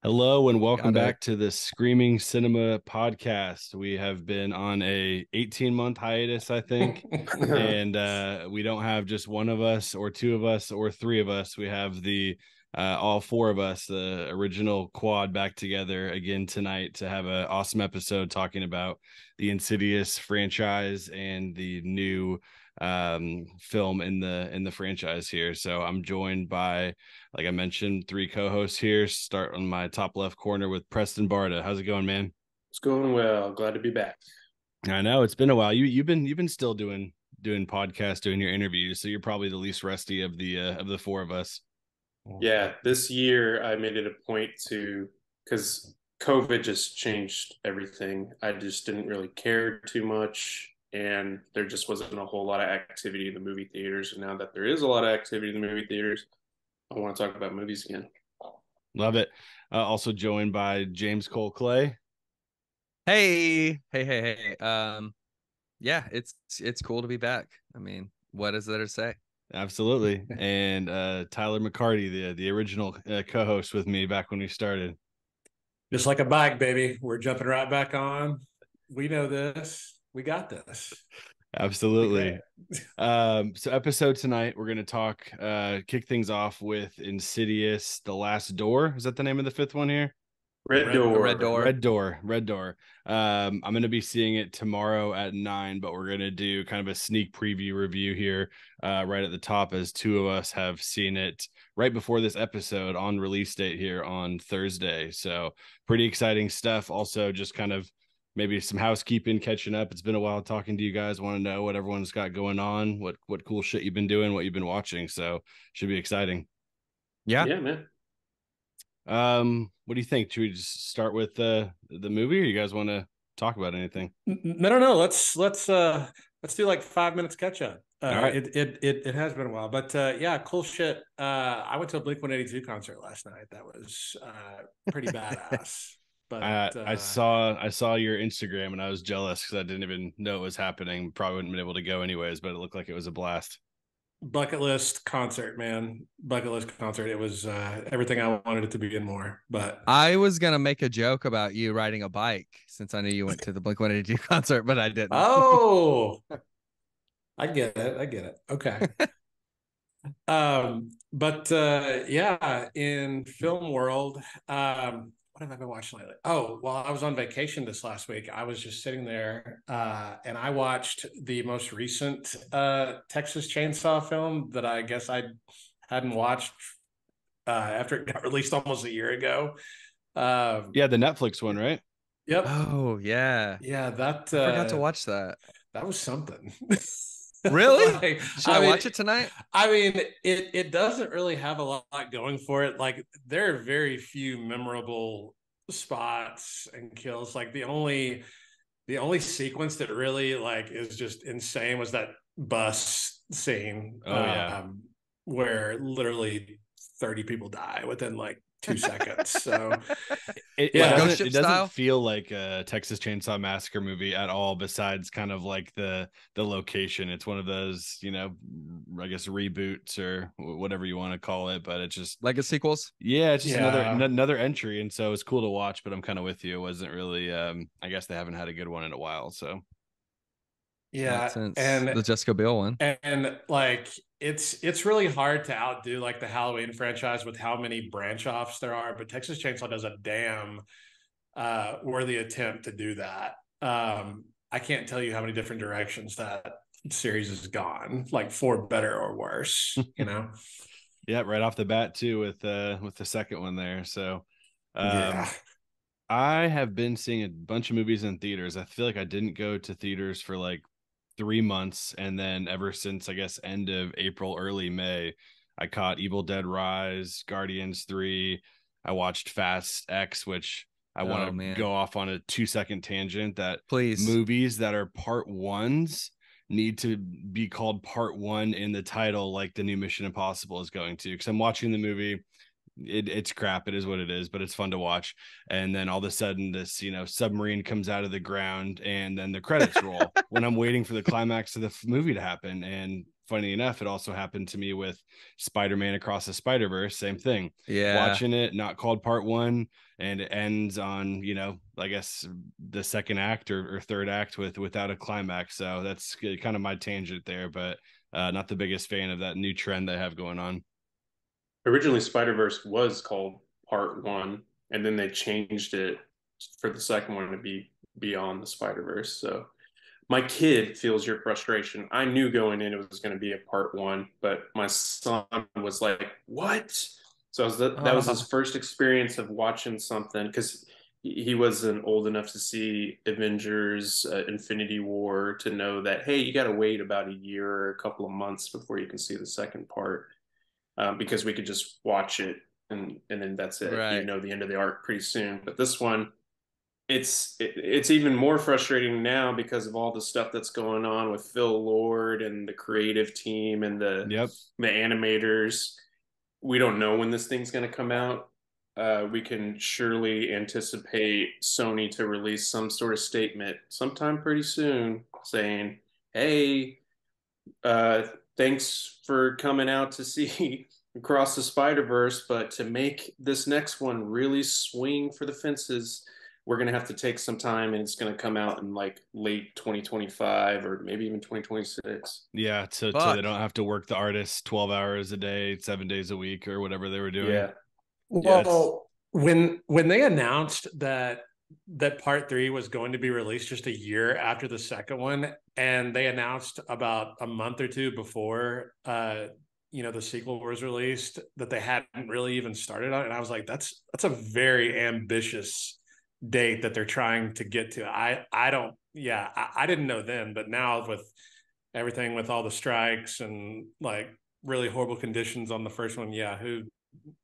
Hello and welcome Got it. back to the Screaming Cinema podcast. We have been on a 18-month hiatus, I think, and we don't have just one of us or two of us or three of us. We have the all four of us, the original quad, back together again tonight to have an awesome episode talking about the Insidious franchise and the new film in the franchise here. So I'm joined by, like I mentioned, three co-hosts here. Start on my top left corner with Preston Barta. How's it going, man? It's going well. Glad to be back. I know it's been a while. You've been still doing podcasts, doing your interviews, so you're probably the least rusty of the four of us. Yeah, this year I made it a point to, because COVID just changed everything. I just didn't really care too much, and there just wasn't a whole lot of activity in the movie theaters. And now that there is a lot of activity in the movie theaters, I want to talk about movies again. Love it. Also joined by James Cole Clay. Hey. Yeah, it's cool to be back. I mean, what is there to say? Absolutely. And Tyler McCarty, the original co-host with me back when we started. Just like a bike, baby. We're jumping right back on. We know this. We got this. Absolutely. So episode tonight, we're going to kick things off with Insidious, The Last Door. Is that the name of the fifth one here? Red Door. Red Door. I'm going to be seeing it tomorrow at 9, but we're going to do kind of a sneak preview review here right at the top, as two of us have seen it right before this episode on release date here on Thursday. So pretty exciting stuff. Also, just kind of maybe some housekeeping, catching up. It's been a while talking to you guys. Want to know what everyone's got going on, what cool shit you've been doing, what you've been watching. So should be exciting. Yeah, man. What do you think? Should we just start with the movie, or you guys want to talk about anything? No. Let's do like 5 minutes catch up. All right. It has been a while, but yeah, cool shit. I went to a Blink-182 concert last night. That was pretty badass. But I saw your Instagram and I was jealous because I didn't even know it was happening. Probably wouldn't have been able to go anyways, but it looked like it was a blast. bucket list concert, man. Bucket list concert. It was everything I wanted it to be and more. But I was gonna make a joke about you riding a bike since I knew you went to the Blink-182 concert, but I didn't. Oh, I get it. Okay. But yeah, in film world, what have I been watching lately? Oh, well, I was on vacation this last week. I was just sitting there, and I watched the most recent Texas Chainsaw film that I guess I hadn't watched after it got released almost a year ago. Yeah, the Netflix one, right? Yep. Oh yeah. Yeah, that I forgot to watch that. that was something. Really? Like, Should I watch it tonight? I mean, it doesn't really have a lot going for it. Like, there are very few memorable spots and kills. Like, the only sequence that really like is just insane was that bus scene. Oh yeah. Where literally 30 people die within like 2 seconds. So It Yeah. Ghost doesn't, Ship it doesn't style? feel like a Texas Chainsaw Massacre movie at all, besides kind of like the location. It's one of those, I guess reboots or whatever you want to call it, but it's just, Lego sequels? yeah, it's just Yeah. another entry, and so it's cool to watch, but I'm kind of with you. It wasn't really I guess they haven't had a good one in a while, so Yeah, Since and the Jessica Biel one. and like it's really hard to outdo like the Halloween franchise with how many branch offs there are, but Texas Chainsaw does a damn worthy attempt to do that. I can't tell you how many different directions that series has gone, like for better or worse, you know. yeah, right off the bat too with the second one there. So Yeah. I have been seeing a bunch of movies in theaters. I feel like I didn't go to theaters for like 3 months, and then ever since, I guess, end of April, early May, I caught Evil Dead Rise, Guardians 3. I watched Fast X, which I Oh, want to man. go off on a 2-second tangent that Please. movies that are part ones need to be called part one in the title, like the new Mission Impossible is going to, because I'm watching the movie. It's crap. It is what it is, but it's fun to watch. And then all of a sudden, this submarine comes out of the ground, and then the credits roll when I'm waiting for the climax of the movie to happen. And funny enough, it also happened to me with Spider-Man Across the Spider-Verse. Same thing. Yeah. Watching it, not called part one, and it ends on, I guess the second act or third act without a climax. So that's kind of my tangent there, but not the biggest fan of that new trend they have going on. Originally, Spider-Verse was called Part One, and then they changed it for the second one to be Beyond the Spider-Verse. So my kid feels your frustration. I knew going in it was going to be a part one, but my son was like, "What?" So that was his first experience of watching something, because he wasn't old enough to see Avengers, Infinity War, to know that, hey, you got to wait about a year or a couple of months before you can see the second part, because we could just watch it and then that's it. Right. You know the end of the arc pretty soon. But this one, it's even more frustrating now because of all the stuff that's going on with Phil Lord and the creative team and the animators. We don't know when this thing's going to come out. We can surely anticipate Sony to release some sort of statement sometime pretty soon saying, hey, thanks for coming out to see Across the Spider-Verse, but to make this next one really swing for the fences, we're going to have to take some time, and it's going to come out in like late 2025 or maybe even 2026. Yeah, so they don't have to work the artists 12 hours a day, 7 days a week, or whatever they were doing. Yeah. Well, when they announced that part 3 was going to be released just a year after the second one, and they announced about a month or two before the sequel was released that they hadn't really even started on it, and I was like, that's a very ambitious date that they're trying to get to. I didn't know then, but now with everything, with all the strikes and like really horrible conditions on the first one,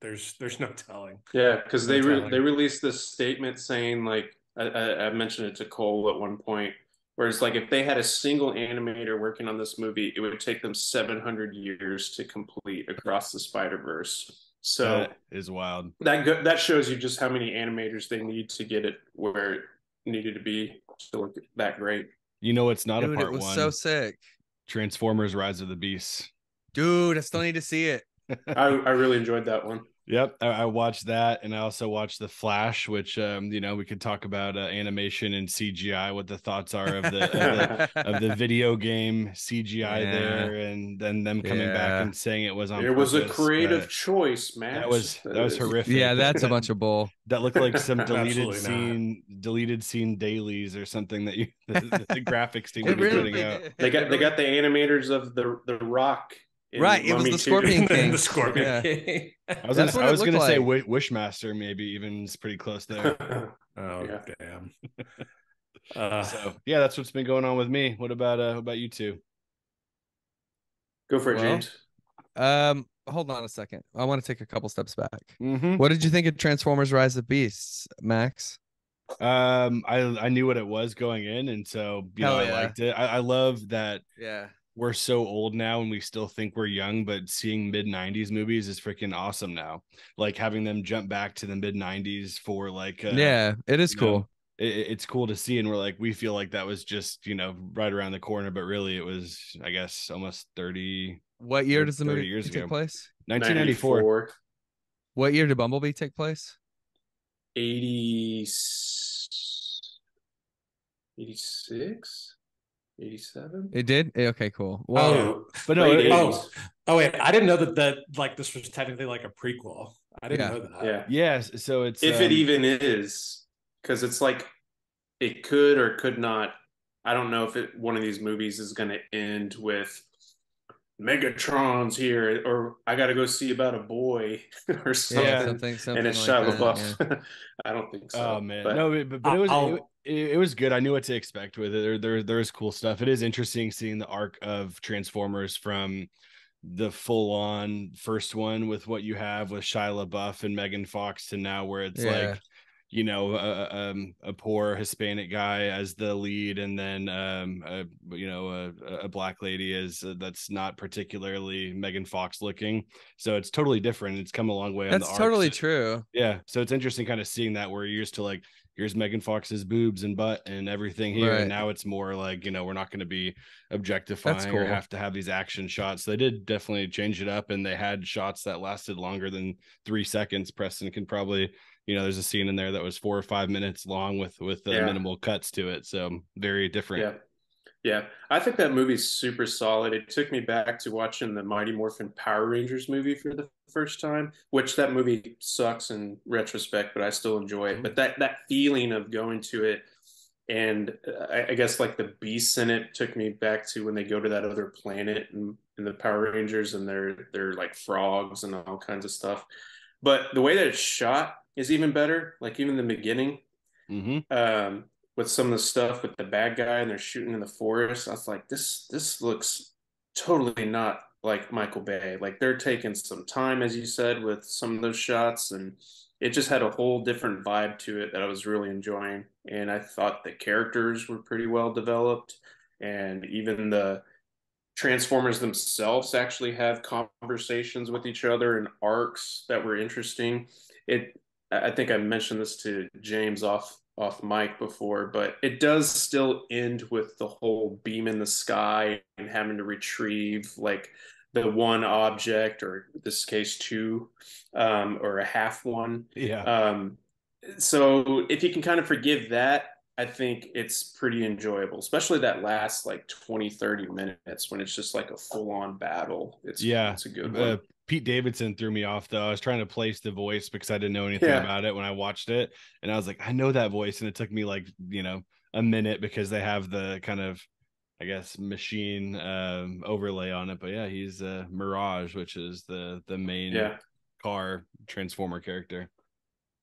there's no telling. Yeah, because they released this statement saying, like, I mentioned it to Cole at one point, where it's like, if they had a single animator working on this movie, it would take them 700 years to complete Across the Spider-Verse. So that is wild. That shows you just how many animators they need to get it where it needed to be to look that great. It's not Dude, a part it was one. so sick. Transformers: Rise of the Beasts. Dude, I still need to see it. I really enjoyed that one. Yep, I watched that, and I also watched The Flash, which we could talk about animation and CGI, what the thoughts are of the video game CGI there, and then them coming back and saying it was on purpose. It was a creative choice, man. That was horrific. Yeah, that's a bunch of bull. That looked like some deleted scene dailies or something that the graphics team was putting out. They got the animators of the Rock. Right, it was the Scorpion King. The Scorpion King. I was going to say Wishmaster, maybe even is pretty close there. Damn. So that's what's been going on with me. What about you two? Go for it, James. Hold on a second. I want to take a couple steps back. Mm-hmm. What did you think of Transformers: Rise of Beasts, Max? I knew what it was going in, and so I liked it. I love that. Yeah. We're so old now and we still think we're young, but seeing mid-90s movies is freaking awesome now. Like having them jump back to the mid-90s for like it is cool. It's cool to see, and we're like, we feel like that was just right around the corner, but really it was, I guess, almost 30. What year does the movie take place? 1994. What year did Bumblebee take place? 86. 87. It did. Okay, cool. Well, but no. Wait! I didn't know that like this was technically like a prequel. I didn't know that. Yeah. Yes. So it's if it even is, because it's like it could or could not. I don't know if one of these movies is going to end with Megatron's here, or I got to go see about a boy or something. Yeah, something and it's like Shia LaBeouf. Yeah. I don't think so. Oh man, but it was good. I knew what to expect with it. There's cool stuff. It is interesting seeing the arc of Transformers from the full-on first one with what you have with Shia LaBeouf and Megan Fox to now where it's like, a poor Hispanic guy as the lead, and then a black lady is that's not particularly Megan Fox looking. So it's totally different. It's come a long way. That's on the totally arcs. True. Yeah. So it's interesting kind of seeing that, where you're used to like here's Megan Fox's boobs and butt and everything here. Right. And now it's more like, you know, we're not going to be objectifying cool. or have to have these action shots. They did definitely change it up, and they had shots that lasted longer than 3 seconds. Preston can probably, you know, there's a scene in there that was 4 or 5 minutes long with minimal cuts to it. So very different. Yeah. Yeah, I think that movie's super solid. It took me back to watching the Mighty Morphin Power Rangers movie for the first time, which that movie sucks in retrospect, but I still enjoy it. But that feeling of going to it, and I guess like the beasts in it took me back to when they go to that other planet in the Power Rangers, and they're like frogs and all kinds of stuff. But the way that it's shot is even better. Like even the beginning. With some of the stuff with the bad guy and they're shooting in the forest, I was like, this looks totally not like Michael Bay. Like they're taking some time, as you said, with some of those shots, and it just had a whole different vibe to it that I was really enjoying. And I thought the characters were pretty well developed, and even the Transformers themselves actually have conversations with each other and arcs that were interesting. I think I mentioned this to James off mic before, but it does still end with the whole beam in the sky and having to retrieve like the one object, or in this case two, or a half one. So if you can kind of forgive that, I think it's pretty enjoyable, especially that last like 20-30 minutes when it's just like a full-on battle. It's a good one. Pete Davidson threw me off though. I was trying to place the voice because I didn't know anything about it when I watched it, and I was like, I know that voice, and it took me like, you know, a minute because they have the kind of, I guess, machine overlay on it. But yeah, he's Mirage, which is the main car Transformer character.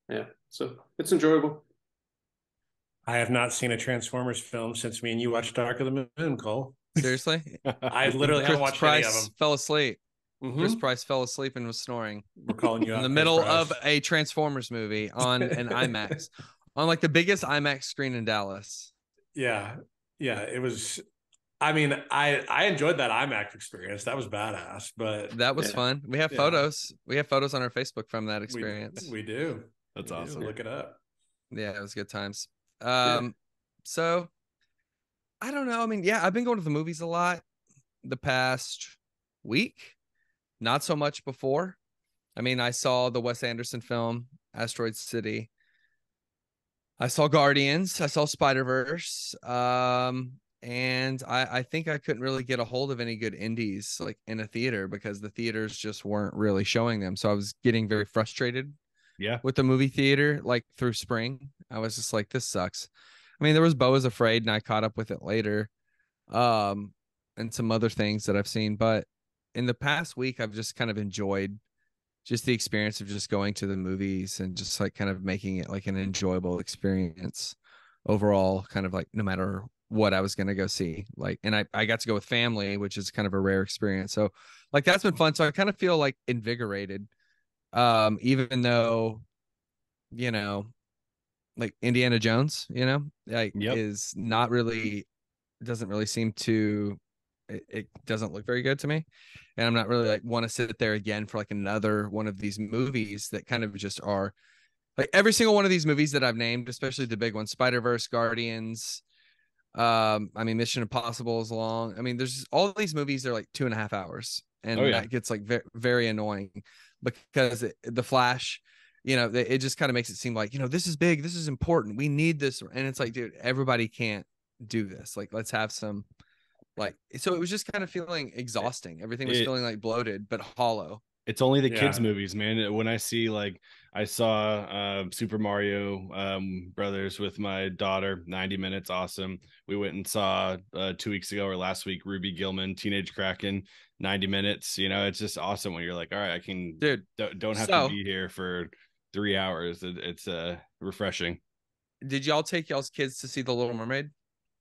Yeah, so it's enjoyable. I have not seen a Transformers film since me and you watched Dark of the Moon, Cole. Seriously? I literally haven't watched any of them. Fell asleep. Chris Price fell asleep and was snoring. We're calling you in the middle of a Transformers movie on an IMAX, on like the biggest IMAX screen in Dallas. Yeah, it was. I mean, I enjoyed that IMAX experience. That was badass. But that was fun. We have photos. We have photos on our Facebook from that experience. We do. That's awesome. Look it up. Yeah, it was good times. So I don't know. I mean, I've been going to the movies a lot the past week. Not so much before. I mean, I saw the Wes Anderson film, Asteroid City. I saw Guardians. I saw Spider-Verse. And I think I couldn't really get a hold of any good indies like in a theater because the theaters just weren't really showing them. So I was getting very frustrated with the movie theater, like through spring. I was just like, this sucks. I mean, there was Beau is Afraid, and I caught up with it later. And some other things that I've seen, but in the past week, I've just kind of enjoyed just the experience of just going to the movies and just like kind of making it like an enjoyable experience overall, kind of like no matter what I was going to go see. Like, and I got to go with family, which is kind of a rare experience. So like, that's been fun. So I kind of feel like invigorated, even though, you know, like Indiana Jones, you know, like is not really, doesn't really seem to, it doesn't look very good to me, and I'm not really like want to sit there again for like another one of these movies that kind of just are like every single one of these movies that I've named, especially the big ones, Spider-Verse, Guardians, I mean Mission Impossible is long. I mean, there's all these movies are like 2.5 hours, and that gets like very, very annoying because the Flash, you know, it just kind of makes it seem like, you know, this is big, this is important, we need this, and it's like, dude, everybody can't do this. Like, let's have some. Like, so it was just kind of feeling exhausting. Everything was feeling like bloated, but hollow. It's only the kids movies, man. When I see, like, I saw Super Mario Brothers with my daughter, 90 minutes, awesome. We went and saw 2 weeks ago or last week, Ruby Gillman, Teenage Kraken, 90 minutes. You know, it's just awesome when you're like, all right, I can, don't have to be here for 3 hours. It's refreshing. Did y'all take y'all's kids to see The Little Mermaid?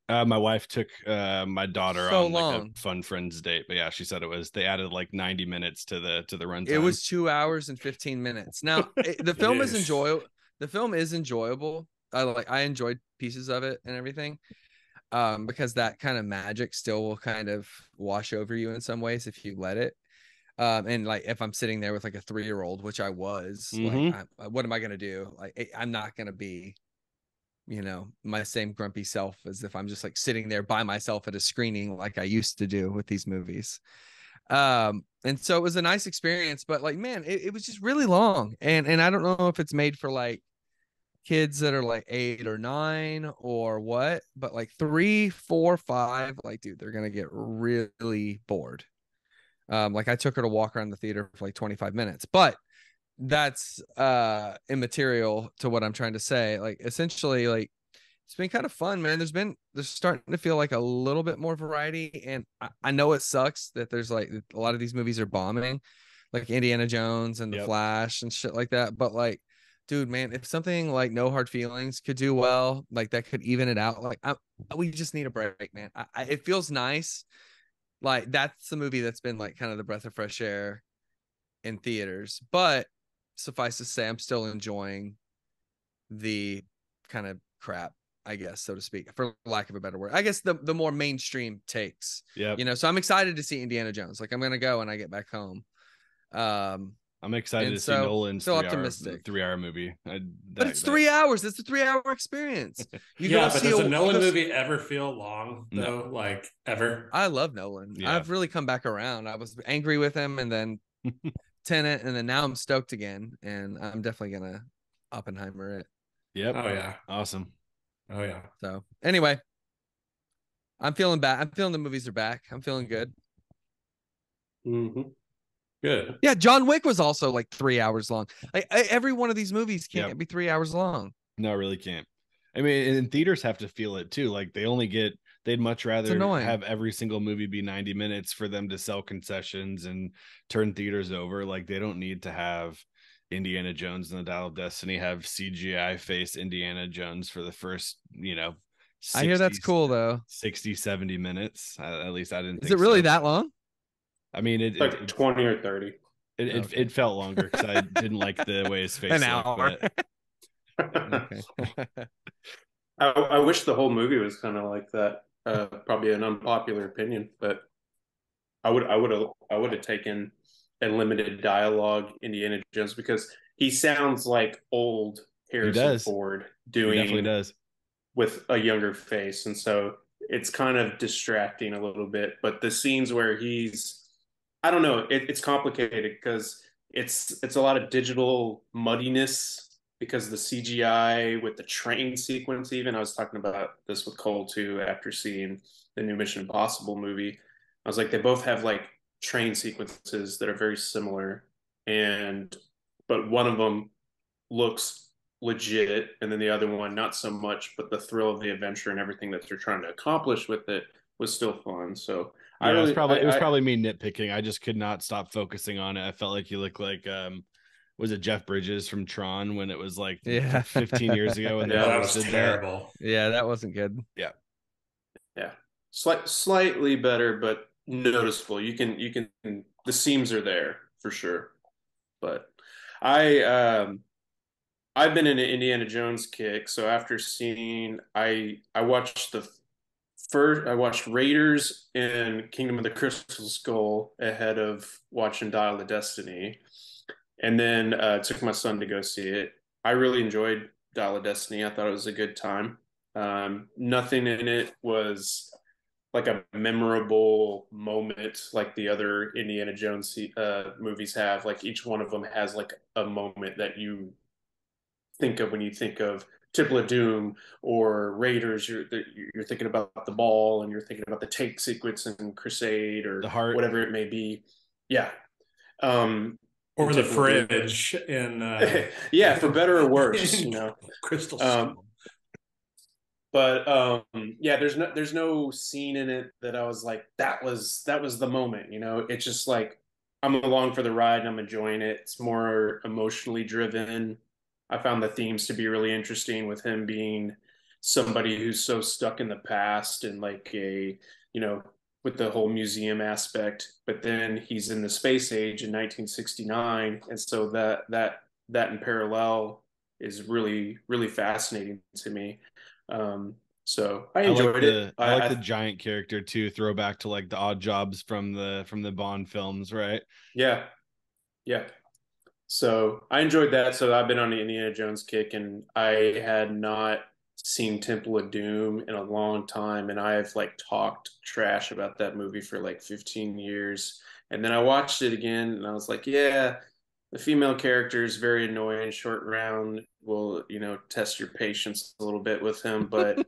My wife took my daughter on like a fun friends date, but yeah, she said they added like 90 minutes to the runtime. It was 2 hours and 15 minutes. Now the film is enjoyable. The film is enjoyable. I enjoyed pieces of it and everything, because that kind of magic still will kind of wash over you in some ways if you let it. And like if I'm sitting there with like a 3-year-old, which I was, like, what am I gonna do? Like I'm not gonna be my same grumpy self as if I'm just like sitting there by myself at a screening like I used to do with these movies. And so it was a nice experience, but like, man, it was just really long. And I don't know if it's made for like kids that are like 8 or 9 or what, but like 3, 4, 5, like, dude, they're gonna get really bored. Like I took her to walk around the theater for like 25 minutes, but that's immaterial to what I'm trying to say. Like essentially, like it's been kind of fun, man. There's starting to feel like a little bit more variety, and I know it sucks that there's like a lot of these movies are bombing, like Indiana Jones and The Flash and shit like that. But like, dude, man, if something like No Hard Feelings could do well, like that could even it out. Like we just need a break, man. It feels nice. Like that's the movie that's been like kind of the breath of fresh air in theaters, but suffice to say, I'm still enjoying the kind of crap, I guess, so to speak, for lack of a better word. I guess the more mainstream takes. Yeah. So I'm excited to see Indiana Jones. Like I'm gonna go when I get back home. I'm excited to see Nolan's still optimistic 3-hour movie. But it's 3 hours. It's a 3-hour experience. But does a Nolan movie ever feel long though? No. Like ever? I love Nolan. Yeah. I've really come back around. I was angry with him, and then Tenet, and then now I'm stoked again, and I'm definitely gonna Oppenheimer it. Yep. Oh yeah. Awesome. Oh yeah. So anyway, I'm feeling bad. I'm feeling the movies are back. I'm feeling good. Mm-hmm. Good. Yeah, John Wick was also like 3 hours long. Like every one of these movies can't be 3 hours long. No, it really can't. I mean, and theaters have to feel it too. Like they'd much rather have every single movie be 90 minutes for them to sell concessions and turn theaters over. Like they don't need to have Indiana Jones and the Dial of Destiny have CGI face Indiana Jones for the first, 60, I hear that's cool though. 60, 70 minutes. At least I didn't think Is it really so. that long? I mean, it's like 20 or 30. It felt longer because I didn't like the way his face An looked. hour. Okay. I wish the whole movie was kind of like that. Probably an unpopular opinion, but I would have taken a limited dialogue Indiana Jones because he sounds like old Harrison Ford doing. He definitely does with a younger face, and so it's kind of distracting a little bit. But the scenes where I don't know, it's complicated because it's a lot of digital muddiness because the CGI with the train sequence. Even I was talking about this with Cole too after seeing the new Mission Impossible movie. I was like, they both have like train sequences that are very similar, but one of them looks legit and then the other one not so much, but the thrill of the adventure and everything that they're trying to accomplish with it was still fun. So yeah, it was probably me nitpicking. I just could not stop focusing on it. I felt like you looked like was it Jeff Bridges from Tron when it was like 15 years ago? And that was terrible. Yeah, that wasn't good. Yeah. Slightly better, but noticeable. You can the seams are there for sure. But I've been in an Indiana Jones kick. So after seeing, I watched Raiders and Kingdom of the Crystal Skull ahead of watching Dial of Destiny, and then took my son to go see it. I really enjoyed Dial of Destiny. I thought it was a good time. Nothing in it was like a memorable moment like the other Indiana Jones movies have. Like each one of them has like a moment that you think of when you think of Temple of Doom or Raiders. You're thinking about the ball and you're thinking about the tank sequence in Crusade or the heart, whatever it may be. Yeah. Or the fridge in yeah, for better or worse, Crystal Skull. But yeah, there's no scene in it that I was like, that was the moment, It's just like I'm along for the ride and I'm enjoying it. It's more emotionally driven. I found the themes to be really interesting with him being somebody who's so stuck in the past and like with the whole museum aspect, but then he's in the space age in 1969. And so that in parallel is really, really fascinating to me. So I enjoyed it. I like the giant character too. Throwback to like the Odd Jobs from the Bond films, right? Yeah. So I enjoyed that. So I've been on the Indiana Jones kick, and I had not seen Temple of Doom in a long time, and I've like talked trash about that movie for like 15 years. And then I watched it again, and I was like, yeah, the female character is very annoying. Short Round will, test your patience a little bit with him, but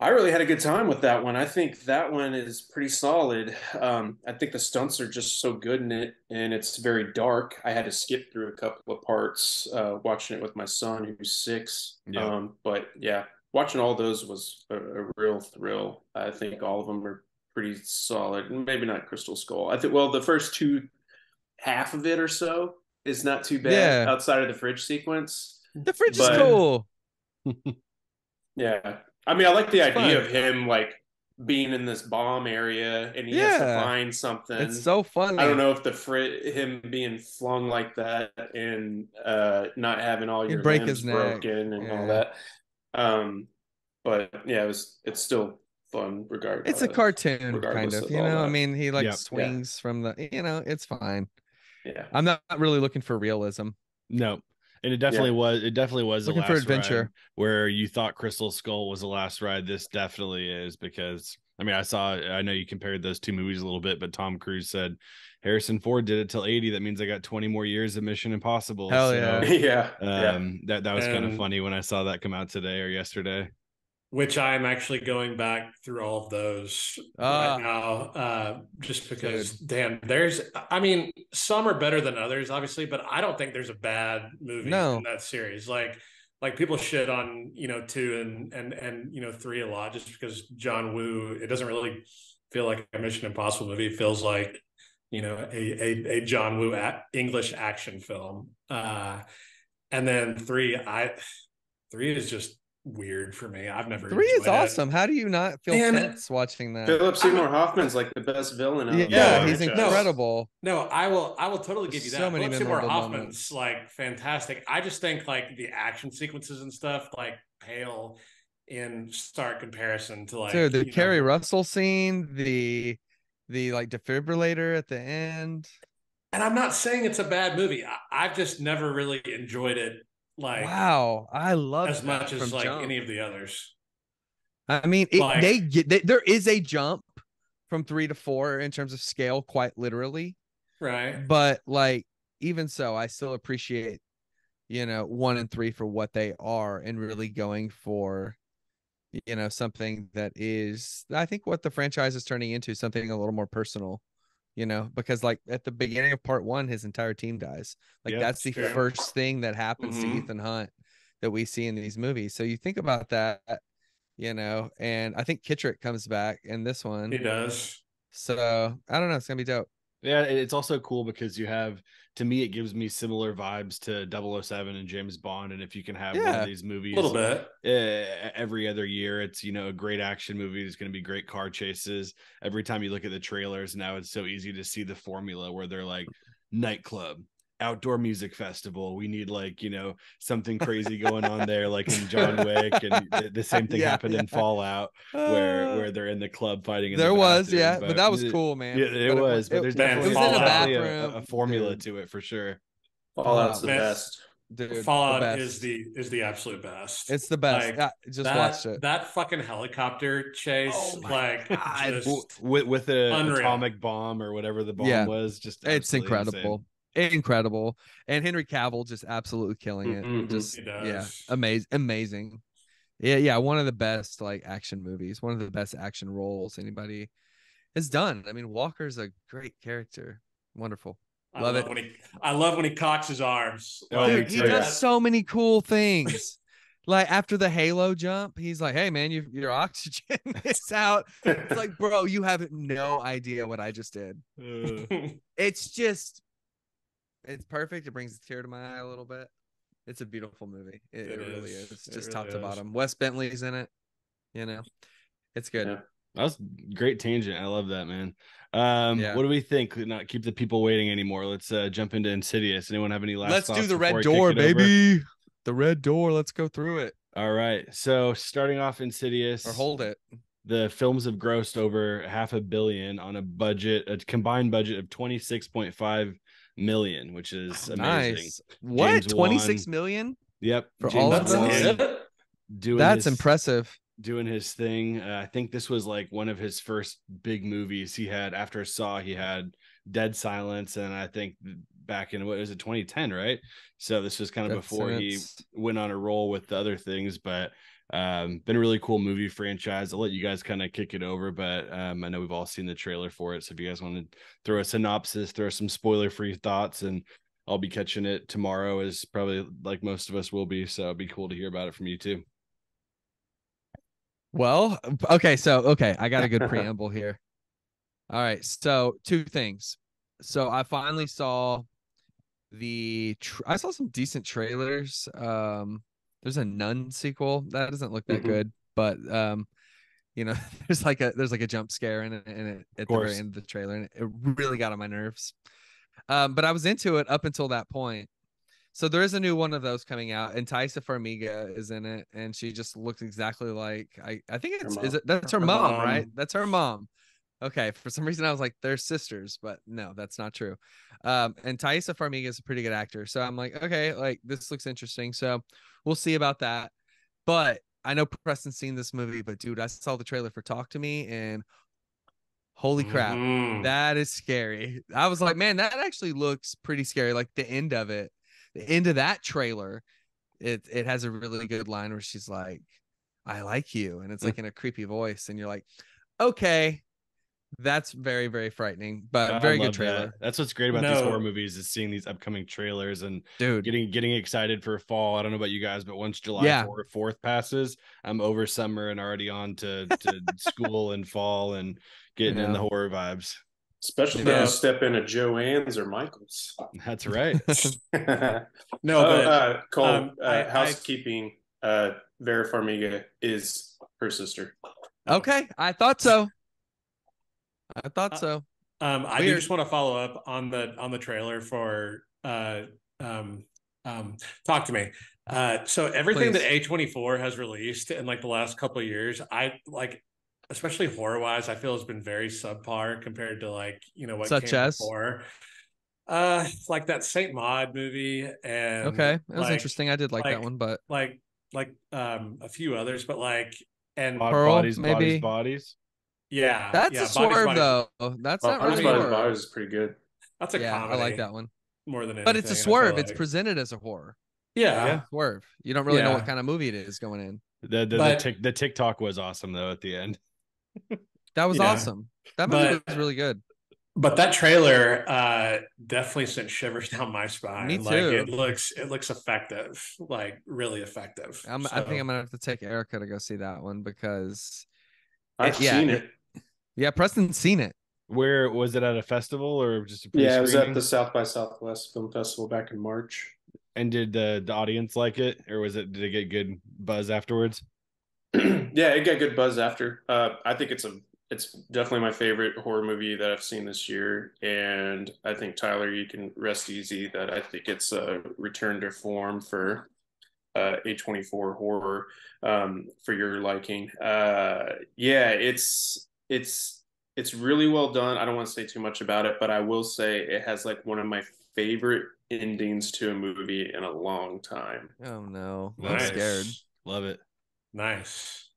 I really had a good time with that one. I think that one is pretty solid. I think the stunts are just so good in it, and it's very dark. I had to skip through a couple of parts watching it with my son, who's 6. Yeah. But yeah, watching all those was a real thrill. I think all of them are pretty solid. Maybe not Crystal Skull. I think, well, the first two half of it or so is not too bad outside of the fridge sequence. The fridge is But cool. yeah. I mean, I like the It's idea fun. of him like being in this bomb area and he has to find something. It's so funny. I don't know if him being flung like that and not having all your break limbs his neck. broken and all that. But yeah, it's still fun regardless. It's a cartoon kind of, all I that. mean, he like swings from the, it's fine. Yeah. I'm not really looking for realism. No. And it definitely was looking the for last adventure ride where you thought Crystal Skull was the last ride. This definitely is, because I mean, I know you compared those two movies a little bit, but Tom Cruise said Harrison Ford did it till 80. That means I got 20 more years of Mission Impossible. Hell yeah. That was kind of funny when I saw that come out today or yesterday. Which I'm actually going back through all of those right now, just because, damn, I mean, some are better than others, obviously, but I don't think there's a bad movie in that series. Like people shit on, 2 and 3 a lot just because John Woo, it doesn't really feel like a Mission Impossible movie. It feels like, a John Woo English action film. And then 3 is just weird for me. I've never 3 is awesome. How do you not feel tense watching that? Philip Seymour Hoffman's like the best villain. He's incredible. No, I will totally give you that. So many Philip Seymour Hoffman's moments. like fantastic. I just think like the action sequences and stuff like pale in stark comparison to like the Kerry Russell scene, the like defibrillator at the end. And I'm not saying it's a bad movie. I've just never really enjoyed it. Like, wow, I love as much as like any of the others. I mean, there is a jump from 3 to 4 in terms of scale, quite literally, right? But like, even so, I still appreciate 1 and 3 for what they are and really going for something that is, I think, what the franchise is turning into, something a little more personal. Because like at the beginning of part 1, his entire team dies. Like that's the first thing that happens to Ethan Hunt that we see in these movies. So you think about that, and I think Kittrick comes back in this one. He does. So I don't know. It's going to be dope. Yeah, it's also cool because you have, to me, it gives me similar vibes to 007 and James Bond. And if you can have one of these movies a little bit every other year, it's, a great action movie. There's going to be great car chases. Every time you look at the trailers now, it's so easy to see the formula where they're like nightclub, outdoor music festival. We need like, something crazy going on there, like in John Wick, and the same thing happened in Fallout where they're in the club fighting. There was, but that was cool, man. Yeah, it was, but there's definitely a formula to it for sure. Fallout's the best. Dude, Fallout is the absolute best. It's the best. Like, just watched it. That fucking helicopter chase, with an atomic bomb or whatever the bomb was, just it's incredible. Incredible. And Henry Cavill just absolutely killing it. Just amazing. Yeah, one of the best like action movies, one of the best action roles anybody has done. I mean, Walker's a great character. Wonderful. Love it. I love when he cocks his arms. Dude, he does so many cool things. Like after the Halo jump, he's like, "Hey man, your oxygen is out." It's like, bro, you have no idea what I just did. It's perfect. It brings a tear to my eye a little bit. It's a beautiful movie. It really is. It's just top to bottom. Wes Bentley's in it. It's good. Yeah. That was a great tangent. I love that, man. What do we think? Not keep the people waiting anymore. Let's jump into Insidious. Anyone have any last Let's thoughts do the before red I door, kick it baby. over? The red door. Let's go through it. All right. So starting off Insidious. Or hold it. The films have grossed over $500 million on a combined budget of $26.5 million, which is amazing. Nice. What? 26 million? Yep. For all of them? That's impressive. Doing his thing. I think this was like one of his first big movies. He had, after Saw, he had Dead Silence, and I think back in, what was it, 2010, right? So this was kind of before he went on a roll with the other things, but been a really cool movie franchise. I'll let you guys kind of kick it over, but I know we've all seen the trailer for it, so if you guys want to throw a synopsis, throw some spoiler-free thoughts, and I'll be catching it tomorrow, as probably like most of us will be, so it'd be cool to hear about it from you too. Well, okay, I got a good preamble here. All right, so two things. So I finally saw I saw some decent trailers. There's a Nun sequel that doesn't look that good, but there's like a jump scare in it at the very end of the trailer, and it really got on my nerves. But I was into it up until that point. So there is a new one of those coming out, and Taissa Farmiga is in it, and she just looks exactly like I think that's her mom, right? That's her mom. Okay, for some reason I was like, they're sisters, but no, that's not true. And Taissa Farmiga is a pretty good actor, so I'm like, okay, like this looks interesting. So we'll see about that. But I know Preston's seen this movie, but dude, I saw the trailer for Talk to Me, and holy crap, that is scary. I was like, man, that actually looks pretty scary. Like the end of that trailer, it has a really good line where she's like, I like you, and it's like in a creepy voice, and you're like, okay, that's very, very frightening, but very good trailer. That's what's great about these horror movies, is seeing these upcoming trailers and getting excited for fall. I don't know about you guys, but once July 4th passes, I'm over summer and already on to school and fall and getting in the horror vibes. Especially if you step into Joann's or Michael's. That's right. Cole, housekeeping. Vera Farmiga is her sister. Okay, I thought so. I do just want to follow up on the trailer for Talk to Me. So everything that A24 has released in like the last couple of years, I like, especially horror wise, I feel has been very subpar compared to like, what such came as before. Like that Saint Maud movie, and that was interesting. I did like that one, but like a few others, but like, and Pearl, bodies. Yeah, that's a swerve though. That's not really horror. Bodies is pretty good. That's a comedy. I like that one more than anything. But it's a swerve. It's presented as a horror. Yeah. Swerve. You don't really know what kind of movie it is going in. The TikTok was awesome though at the end. That was awesome. That movie was really good. But that trailer definitely sent shivers down my spine. Me too. Like it looks effective, like really effective. I think I'm gonna have to take Erica to go see that one because I've seen it. Yeah, Preston's seen it. Where was it, at a festival or just a pre-screening? Yeah, it was at the South by Southwest Film Festival back in March. And did the audience like it, or did it get good buzz afterwards? Yeah, it got good buzz after. I think it's definitely my favorite horror movie that I've seen this year, and I think Tyler, you can rest easy that I think it's a return to form for A24 horror for your liking. It's really well done. I don't want to say too much about it, but I will say it has like one of my favorite endings to a movie in a long time. Oh no, nice. I'm scared. Love it. Nice.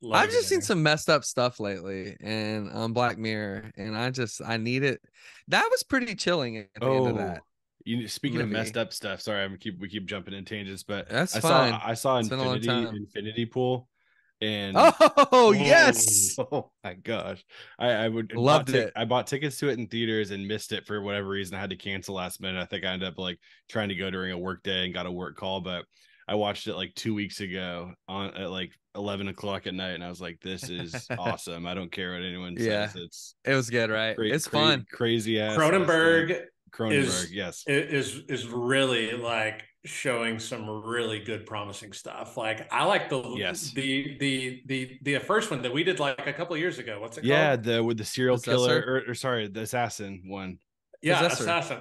I've just seen some messed up stuff lately, and on Black Mirror, and I need it. That was pretty chilling at the end of that. Speaking of messed up stuff, sorry, we keep jumping in tangents, but that's fine. I saw Infinity Pool. And yes, oh my gosh, I loved it. I bought tickets to it in theaters and missed it for whatever reason. I had to cancel last minute. I think I ended up like trying to go during a work day and got a work call, but I watched it like 2 weeks ago at like 11 o'clock at night, and I was like, this is awesome. I don't care what anyone says. It was good, right? It's fun. Crazy ass Cronenberg yes, is really like showing some really good promising stuff. Like I like the first one that we did like a couple of years ago. What's it called? With the serial killer or sorry, the assassin one. Yeah, Possessor. Assassin.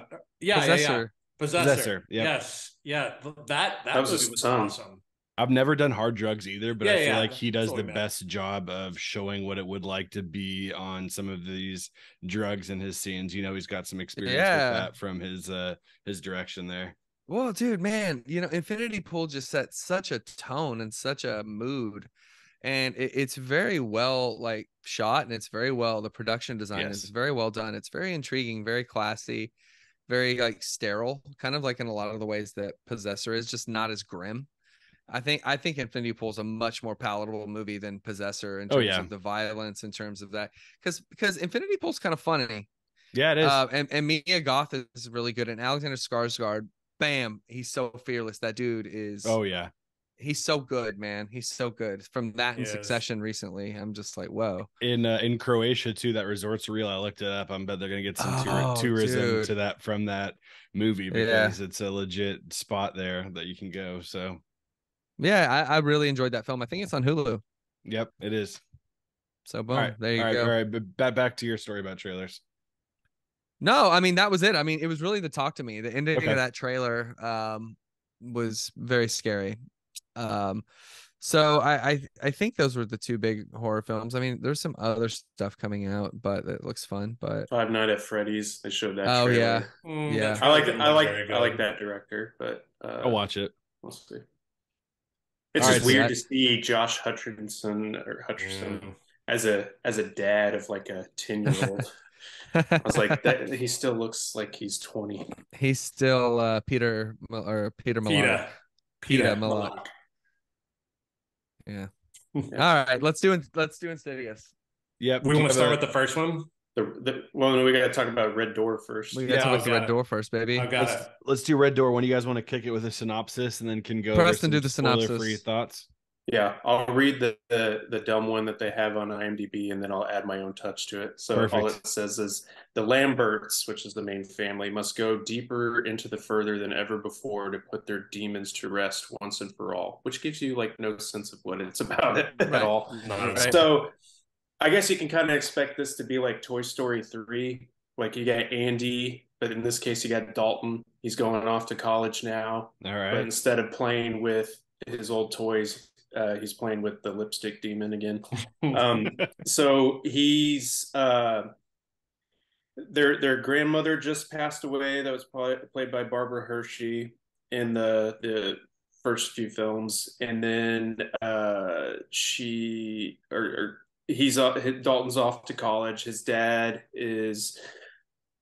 Possessor. Yep. Yes. Yeah. That movie was awesome. I've never done hard drugs either, but I feel like he does the best job of showing what it would like to be on some of these drugs in his scenes. He's got some experience with that from his direction there. Well, dude, man, Infinity Pool just set such a tone and such a mood, and it's very well like shot, and it's very well, the production design is very well done. It's very intriguing, very classy, very like sterile, kind of like in a lot of the ways that Possessor is, just not as grim. I think Infinity Pool is a much more palatable movie than Possessor in terms of the violence, in terms of that, because Infinity Pool is kind of funny. Yeah, it is. And Mia Goth is really good, and Alexander Skarsgård, bam, he's so fearless. That dude is. Oh yeah, he's so good, man. He's so good. From that and Succession recently, I'm just like, whoa. In Croatia too, that resort's real. I looked it up. I bet they're gonna get some tourism to that from that movie, because it's a legit spot there that you can go. So yeah, I really enjoyed that film. I think it's on Hulu. Yep, it is. So boom, there you go. All right, but back to your story about trailers. No, I mean, that was it. I mean, it was really the talk to me. The ending of that trailer was very scary. So I think those were the two big horror films. I mean, there's some other stuff coming out, but it looks fun. But Five Nights at Freddy's, they showed that. Oh trailer. yeah. I like that director, but I'll watch it. We'll see. It's just weird to see Josh Hutcherson as a dad of like a 10-year-old. I was like, he still looks like he's 20. He's still Peter Malak. Peter Malak. Yeah. All right, let's do Insidious. Yep. We want to start with the first one. Well, we got to talk about Red Door first. We got to talk about the Red Door first, baby. Let's do Red Door. When do you guys want to kick it with a synopsis, and then can go Preston do the synopsis. Spoiler-free thoughts. Yeah, I'll read the dumb one that they have on IMDb, and then I'll add my own touch to it. So all it says is the Lamberts, which is the main family, must go deeper into the further than ever before to put their demons to rest once and for all, which gives you like no sense of what it's about at all. Right. So I guess you can kind of expect this to be like Toy Story 3. Like you got Andy, but in this case you got Dalton. He's going off to college now. All right. But instead of playing with his old toys, he's playing with the lipstick demon again. So he's their grandmother just passed away. That was played by Barbara Hershey in the first few films, and then Dalton's off to college. His dad is.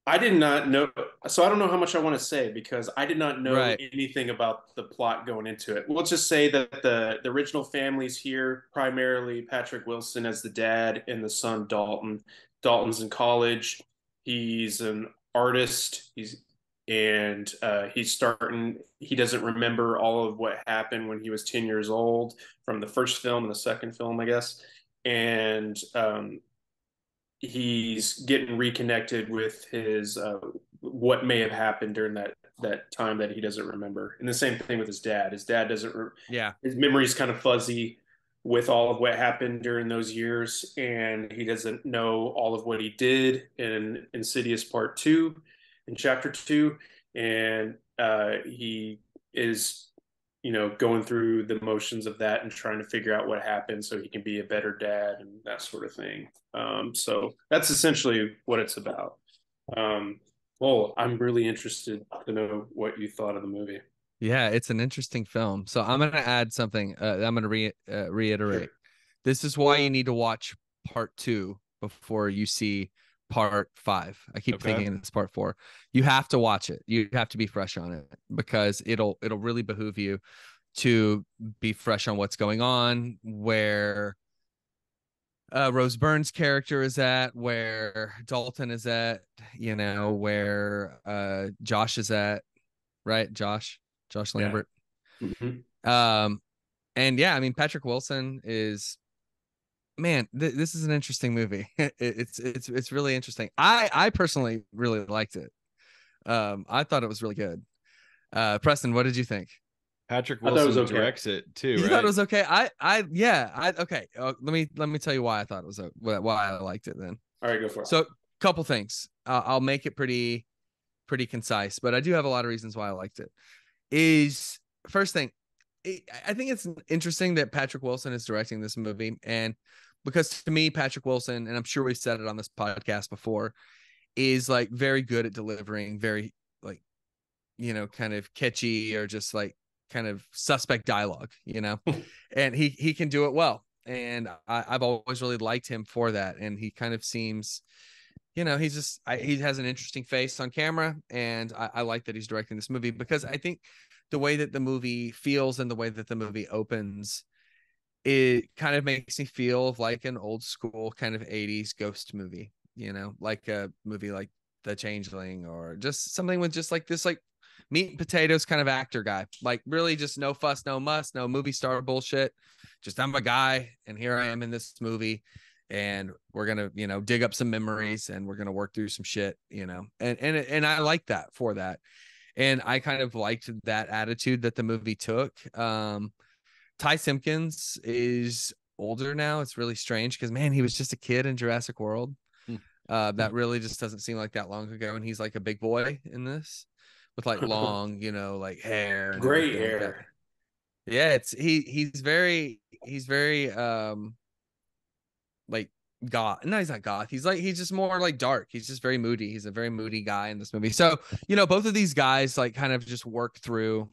I did not know, so I don't know how much I want to say, because I did not know anything about the plot going into it. We'll just say that the original family's here, primarily Patrick Wilson as the dad and the son Dalton. Dalton's in college. He's an artist. He doesn't remember all of what happened when he was 10 years old from the first film and the second film, I guess. And he's getting reconnected with his what may have happened during that time that he doesn't remember. And the same thing with his dad. His dad doesn't. His memory's kind of fuzzy with all of what happened during those years, and he doesn't know all of what he did in Insidious Part 2, in Chapter 2, and he is going through the motions of that and trying to figure out what happened so he can be a better dad and that sort of thing. So that's essentially what it's about. Well, I'm really interested to know what you thought of the movie. Yeah, it's an interesting film. So I'm going to add something. I'm going to reiterate. Sure. This is why you need to watch Part 2 before you see Part 5. I keep thinking it's Part 4. You have to watch it. You have to be fresh on it, because it'll really behoove you to be fresh on what's going on, where Rose Byrne's character is at, where Dalton is at, where Josh is at, right? Josh Lambert. Mm-hmm. And yeah, I mean, Patrick Wilson is, man, this is an interesting movie. It's really interesting. I personally really liked it. I thought it was really good. Preston, what did you think? Patrick Wilson directs it too. You right? thought it was okay? Okay. Let me tell you why I thought it was why I liked it. Then. All right, go for it. So, couple things. I'll make it pretty concise, but I do have a lot of reasons why I liked it. Is first thing, I think it's interesting that Patrick Wilson is directing this movie, and because to me, Patrick Wilson, and I'm sure we've said it on this podcast before, is like very good at delivering very like kind of catchy or just like kind of suspect dialogue, and he can do it well. And I've always really liked him for that. And he kind of seems, he's just, he has an interesting face on camera. And I like that he's directing this movie, because I think the way that the movie feels and the way that the movie opens, it kind of makes me feel like an old school kind of 80s ghost movie, like a movie like The Changeling, or just something with just like this, like meat and potatoes kind of actor guy, like really just no fuss, no muss, no movie star bullshit. Just I'm a guy and here I am in this movie, and we're gonna dig up some memories and we're gonna work through some shit, and I like that for that. And I kind of liked that attitude that the movie took. Ty Simpkins is older now. It's really strange because, man, he was just a kid in Jurassic World. That really just doesn't seem like that long ago. And he's like a big boy in this with like long, like hair. And Great hair. Like yeah, he's very like goth. No, he's not goth. He's just more like dark. He's just very moody. He's a very moody guy in this movie. So, both of these guys like kind of just work through,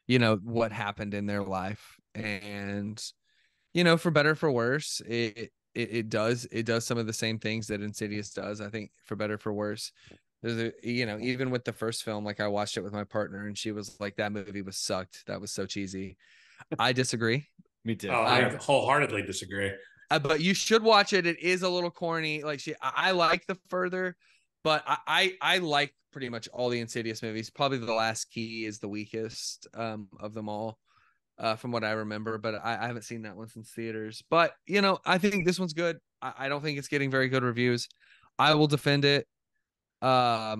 what happened in their life. And, for better, for worse, it does some of the same things that Insidious does. I think for better, for worse, there's even with the first film, like I watched it with my partner and she was like, that movie was sucked. That was so cheesy. I disagree. Me too. Oh, I wholeheartedly disagree. But you should watch it. It is a little corny. Like I like The Further, but I like pretty much all the Insidious movies. Probably The Last Key is the weakest of them all, from what I remember. But I haven't seen that one since theaters. But I think this one's good. I don't think it's getting very good reviews. I will defend it. I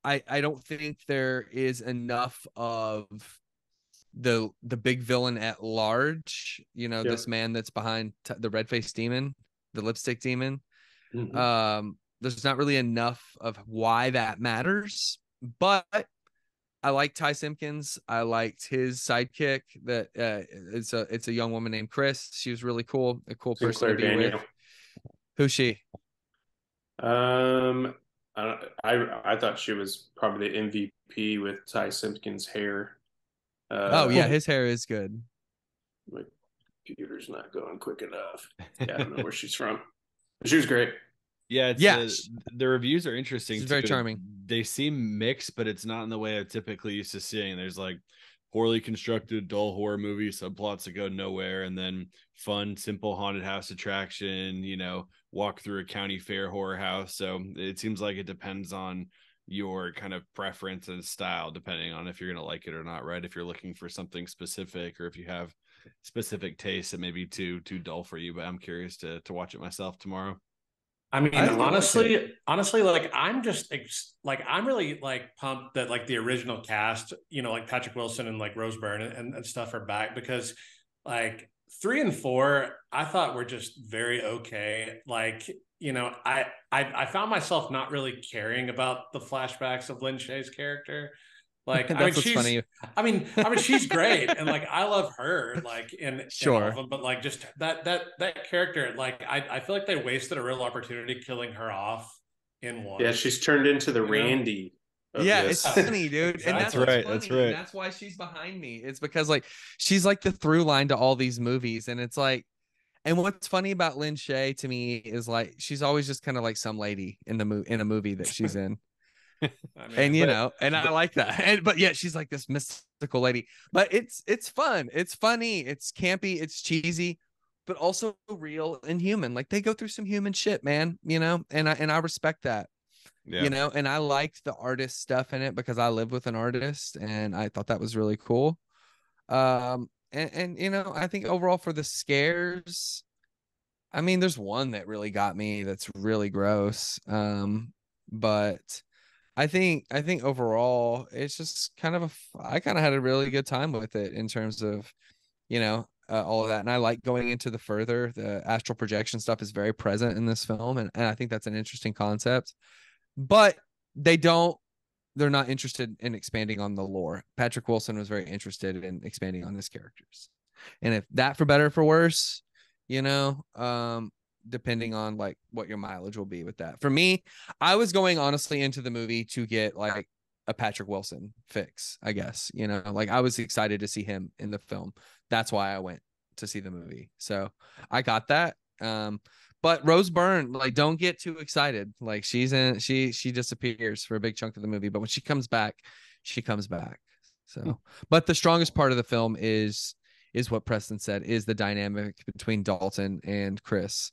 don't think there is enough of the big villain at large, this man that's behind the red-faced demon, the lipstick demon. Mm-hmm. There's not really enough of why that matters, but I like Ty Simpkins. I liked his sidekick. That it's a young woman named Chris. She was really cool, a cool person to be with. Who's she? I thought she was probably the MVP with Ty Simpkins' hair. Oh yeah, his hair is good. My computer's not going quick enough. Yeah, I don't know where she's from. But she was great. Yeah, the reviews are interesting. She's very charming. They seem mixed, but it's not in the way I'm typically used to seeing. There's like poorly constructed, dull horror movie subplots that go nowhere, and then fun, simple haunted house attraction, walk through a county fair horror house. So it seems like it depends on your kind of preference and style, depending on if you're going to like it or not, right? If you're looking for something specific, or if you have specific tastes that may be too dull for you. But I'm curious to watch it myself tomorrow. I mean, honestly, like I'm really like pumped that like the original cast, like Patrick Wilson and like Rose Byrne and stuff are back, because like 3 and 4, I thought were just very okay. Like, I found myself not really caring about the flashbacks of Lin Shaye's character. Like, she's funny. I mean, she's great, and like I love her, like in all of them. But like just that character, like I feel like they wasted a real opportunity killing her off in one. Yeah, she's turned into the Randy. Yeah, it's funny, dude. Exactly. And that's right. That's right. That's why she's behind me. It's because like she's like the through line to all these movies, and it's like. And what's funny about Lin Shaye to me is like she's always just kind of like some lady in a movie that she's in. I mean, and I like that. But yeah, she's like this mystical lady. But it's fun. It's funny. It's campy. It's cheesy, but also real and human. Like they go through some human shit, man. And I respect that. Yeah. And I liked the artist stuff in it because I live with an artist, and I thought that was really cool. And I think overall for the scares, I mean, there's one that really got me that's really gross. But I think overall it's just kind of I kind of had a really good time with it in terms of, all of that. And I like going into the further, the astral projection stuff is very present in this film. And I think that's an interesting concept, but they're not interested in expanding on the lore. Patrick Wilson was very interested in expanding on his characters. And if that for better or for worse, depending on like what your mileage will be with that. For me, I was going honestly into the movie to get like a Patrick Wilson fix, I guess. You know, like I was excited to see him in the film. That's why I went to see the movie. So I got that. But Rose Byrne, like, don't get too excited. Like she disappears for a big chunk of the movie, but when she comes back, she comes back. So, but the strongest part of the film is what Preston said, is the dynamic between Dalton and Chris.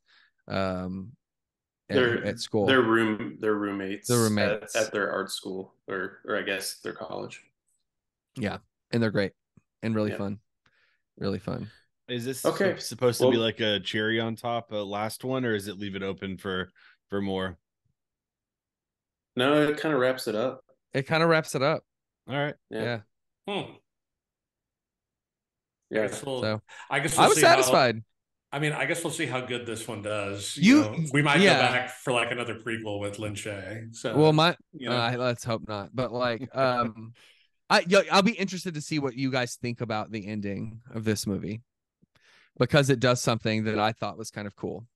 At school, they're roommates, roommates at their art school, or I guess their college. Yeah, and they're great and really fun. Is this okay supposed to be like a cherry on top, a last one, or is it leave it open for more? No, it kind of wraps it up. All right. Yeah. Yeah. So I guess I was satisfied. I guess we'll see how good this one does. We might go back for like another prequel with Lin Shaye. So, well, let's hope not. But like, I'll be interested to see what you guys think about the ending of this movie, because it does something that I thought was kind of cool,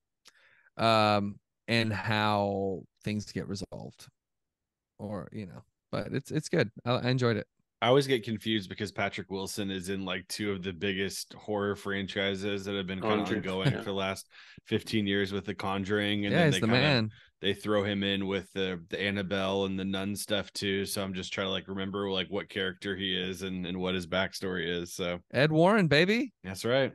and how things get resolved, or but it's good. I enjoyed it. I always get confused because Patrick Wilson is in like two of the biggest horror franchises that have been kind of ongoing for the last 15 years with The Conjuring, and then they throw him in with the Annabelle and the Nun stuff too. So I'm just trying to like remember like what character he is and what his backstory is. So Ed Warren, baby. That's right.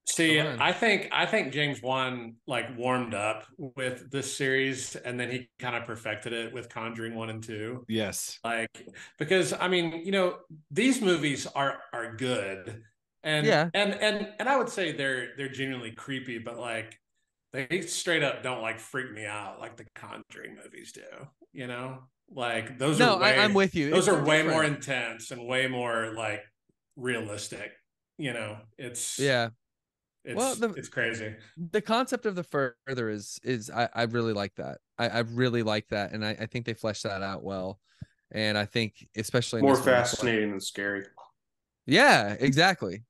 See, I think James Wan like warmed up with this series, and then he kind of perfected it with Conjuring 1 and 2. Yes. Like, because I mean, these movies are good, and and I would say they're genuinely creepy, but like they straight up don't like freak me out like the Conjuring movies do. Like those are way, I'm with you. Those are way more intense and way more like realistic. It's crazy. The concept of the further is I really like that. I really like that, and I think they fleshed that out well. And I think especially more fascinating than scary. Yeah, exactly.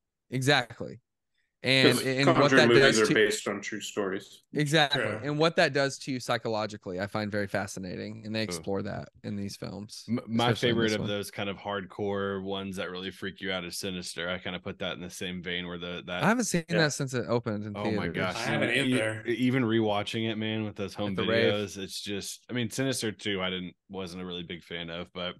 And what that movies does are based on true stories. Exactly. True. And what that does to you psychologically, I find very fascinating, and they explore that in these films. My favorite of those kind of hardcore ones that really freak you out is Sinister. I kind of put that in the same vein where I haven't seen that since it opened in theaters. My gosh. I haven't either. Even rewatching it, man, with those home videos, it's just, I mean, Sinister 2 wasn't a really big fan of, but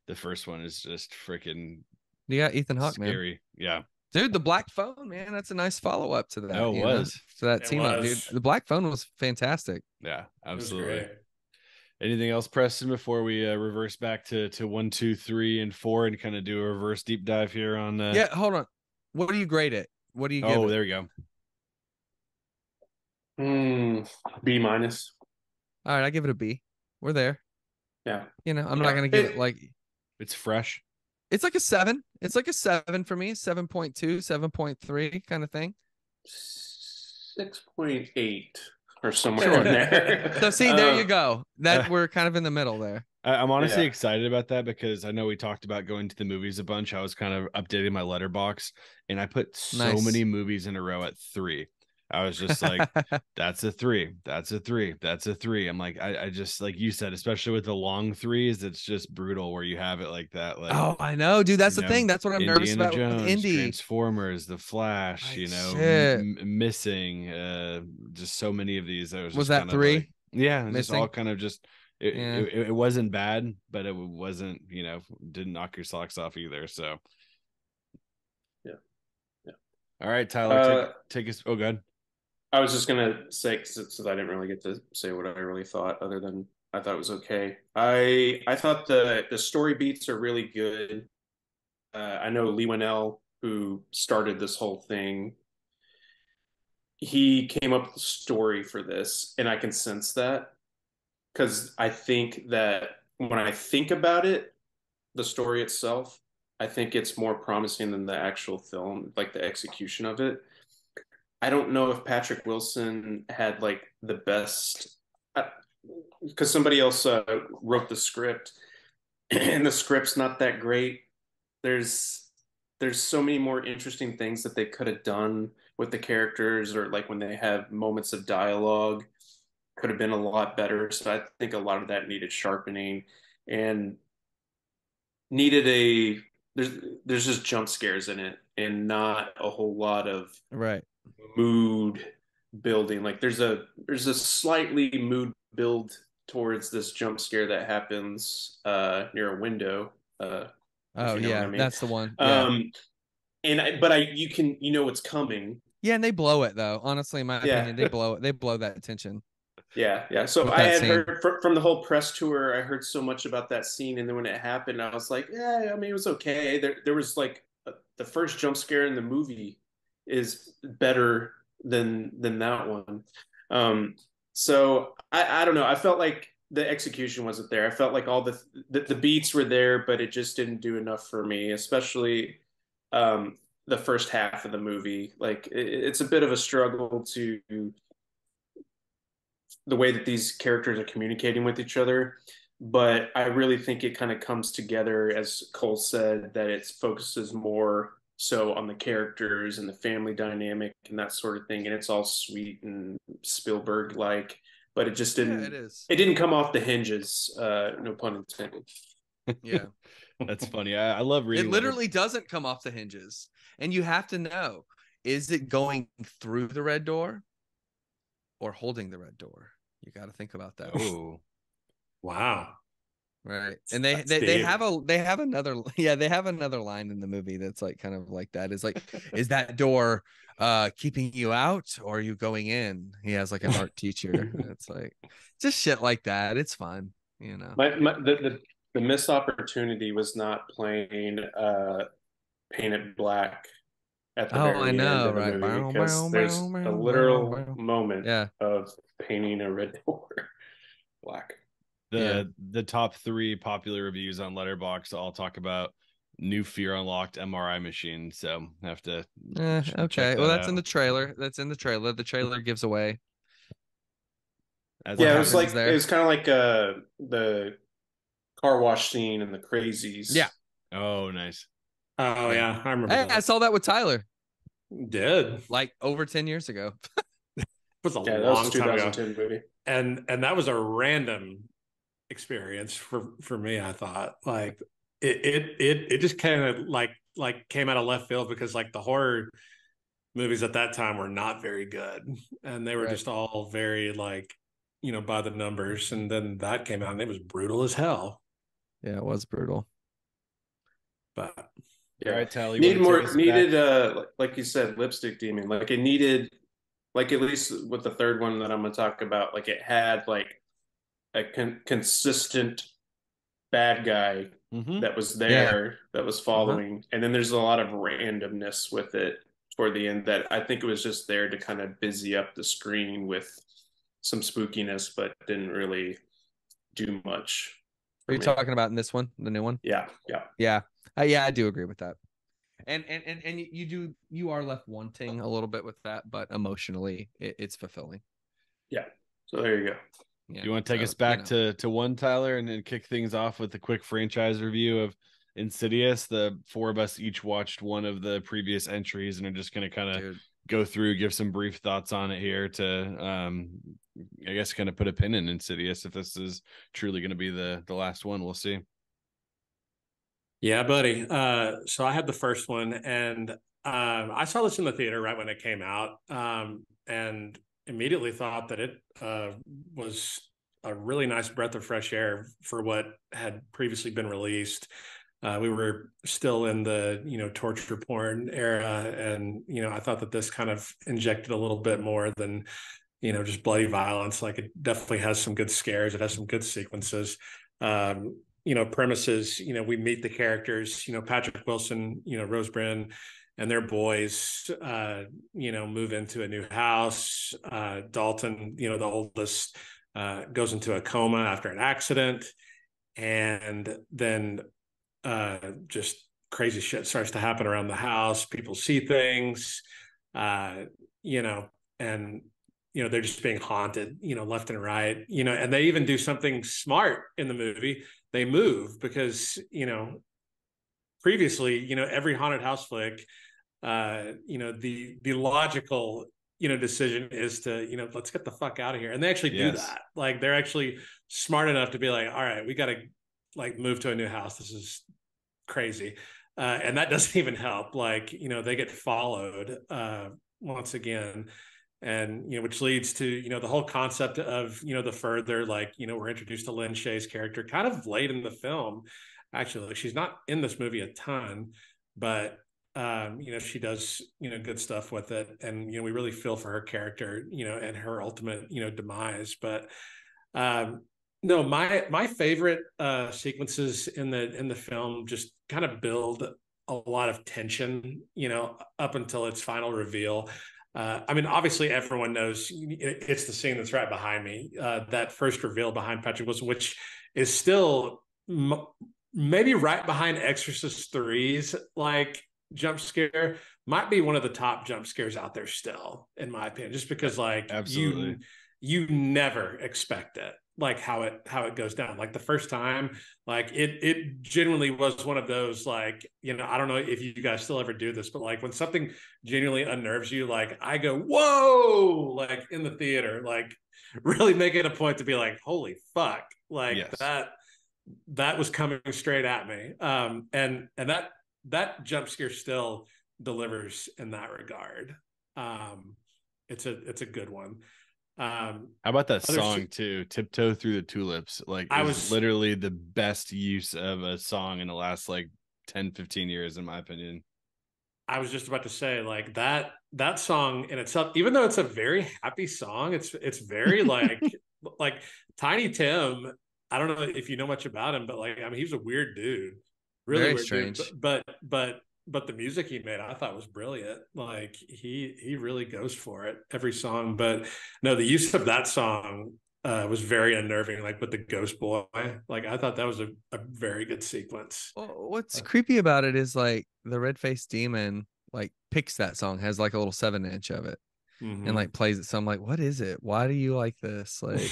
the first one is just freaking You got Ethan Hawke, scary. Man. Yeah. Dude, the Black Phone, man, that's a nice follow-up to that. Oh, it was. To that team up, dude. The Black Phone was fantastic. Yeah, absolutely. Anything else, Preston, before we reverse back to 1, 2, 3, and 4 and kind of do a reverse deep dive here on Yeah, hold on. What do you grade it? What do you give it? There we go. B-. All right, I give it a B. We're there. Yeah. I'm not gonna give it like it's fresh. It's like a 7. It's like a 7 for me, 7.2, 7.3 kind of thing. 6.8 or somewhere in there. So see, there you go. That we're kind of in the middle there. I'm honestly excited about that because I know we talked about going to the movies a bunch. I was kind of updating my letterbox, and I put so many movies in a row at 3. I was just like, that's a 3. That's a 3. That's a 3. I'm like, I just, like you said, especially with the long 3s, it's just brutal where you have it like that. Like, oh, I know, dude. That's the thing. That's what I'm nervous about Jones, with Indy. Transformers, The Flash, missing, just so many of these. Was that 3? Like, yeah, it's just all kind of just, it wasn't bad, but it wasn't, didn't knock your socks off either. So, yeah. All right, Tyler, take us. Oh, good. I was just gonna say, because I didn't really get to say what I really thought, other than I thought it was okay. I thought the story beats are really good. I know Lee Winnell, who started this whole thing, he came up with the story for this, and I can sense that, because I think that when I think about it, the story itself, I think it's more promising than the actual film, like the execution of it. I don't know if Patrick Wilson had like the best, because somebody else wrote the script, and the script's not that great. There's so many more interesting things that they could have done with the characters, or like when they have moments of dialogue, could have been a lot better. So I think a lot of that needed sharpening. And needed a there's just jump scares in it and not a whole lot of Right. mood building. Like there's a slightly mood build towards this jump scare that happens near a window. Oh you know what yeah, I mean. that's the one. Yeah. But you can it's coming. Yeah, and they blow it though. Honestly, in my Yeah. opinion, they blow it. They blow that attention. Yeah. So With I that had scene. heard from the whole press tour, I heard so much about that scene, and then when it happened, I was like, yeah, I mean, it was okay. There was like the first jump scare in the movie is better than that one. So I don't know. I felt like the execution wasn't there. I felt like all the beats were there, but it just didn't do enough for me, especially the first half of the movie. Like it's a bit of a struggle to the way that these characters are communicating with each other. But I really think it kind of comes together, as Cole said, that it focuses more so on the characters and the family dynamic and that sort of thing. And it's all sweet and Spielberg like, but it just didn't, it is. It didn't come off the hinges. No pun intended. Yeah. That's funny. I love reading. It literally doesn't come off the hinges. And you have to know, is it going through the red door or holding the red door? You got to think about that. Oh, Wow. Right. And they have another line in the movie that's like kind of like that. Is like, is that door keeping you out or are you going in? He has like an art teacher. It's like just shit like that. It's fun, you know. The missed opportunity was not playing Painted Black at the very I know, end of the right? movie, because there's a literal moment of painting a red door black. The top 3 popular reviews on Letterboxd all talk about new Fear Unlocked MRI machine. So have to okay. Well, that's in the trailer. That's in the trailer. The trailer gives away. It was kind of like the car wash scene in The Crazies. Yeah. Oh, nice. Oh yeah, I remember. I saw that with Tyler. Did like over 10 years ago. It was a that long was time ago. 2010 movie. And that was a random experience for me. I thought like it just kind of like came out of left field, because like the horror movies at that time were not very good, and they were just all very like, by the numbers. And then that came out and it was brutal as hell. Yeah, it was brutal. But all right, Tally, needed like you said, lipstick demon. Like it needed, like at least with the third one that I'm gonna talk about, like it had like a consistent bad guy that was there, that was following. And then there's a lot of randomness with it toward the end that I think it was just there to kind of busy up the screen with some spookiness, but didn't really do much. Are you talking about in this one, the new one? Yeah. I do agree with that. And you are left wanting a little bit with that, but emotionally it's fulfilling. Yeah. So there you go. Yeah, you want to take us back to one, Tyler, and then kick things off with a quick franchise review of Insidious? The 4 of us each watched one of the previous entries and are just going to kind of go through, give some brief thoughts on it here to, I guess, kind of put a pin in Insidious. If this is truly going to be the last one, we'll see. Yeah, buddy. So I had the first one, and I saw this in the theater right when it came out, and immediately thought that it was a really nice breath of fresh air for what had previously been released. We were still in the torture porn era, and I thought that this kind of injected a little bit more than just bloody violence. Like it definitely has some good scares. It has some good sequences. Premises. We meet the characters. Patrick Wilson, Rose Byrne, and their boys, move into a new house. Dalton, the oldest, goes into a coma after an accident. And then just crazy shit starts to happen around the house. People see things, and, they're just being haunted, left and right, and they even do something smart in the movie. They move because, previously, every haunted house flick, the logical, decision is to, let's get the fuck out of here. And they actually do that. Like they're actually smart enough to be like, all right, we got to like move to a new house. This is crazy. And that doesn't even help. Like, you know, they get followed once again. And, you know, which leads to, you know, the whole concept of, you know, the further, like, you know, we're introduced to Lin Shaye's character kind of late in the film. Actually, like, she's not in this movie a ton, but you know, she does, you know, good stuff with it. And, you know, we really feel for her character, you know, and her ultimate, you know, demise. But no, my favorite sequences in the film just kind of build a lot of tension, you know, up until its final reveal. I mean, obviously, everyone knows it's the scene that's right behind me. That first reveal behind Patrick Wilson, which is still maybe right behind Exorcist 3's like jump scare, might be one of the top jump scares out there still, in my opinion. Just because, like, Absolutely. you never expect it, like how it goes down. Like the first time, like it genuinely was one of those, like, you know, I don't know if you guys still ever do this, but like when something genuinely unnerves you, like I go whoa, like in the theater, like really make it a point to be like, holy fuck, like Yes. that was coming straight at me. And that jump scare still delivers in that regard. It's a good one. How about that song too? Tiptoe Through the Tulips. Like, I is was literally the best use of a song in the last like 10-15 years, in my opinion. I was just about to say, like, that song in itself, even though it's a very happy song, it's very like like Tiny Tim. I don't know if you know much about him, but like, I mean, he was a weird dude, really Very weird strange. dude. But the music he made, I thought was brilliant. Like he really goes for it every song. But no, the use of that song was very unnerving. Like with the ghost boy, like I thought that was a very good sequence. Well, what's creepy about it is like the red-faced demon like picks that song, has like a little 7-inch of it, and like plays it. So I'm like, what is it? Why do you like this? Like,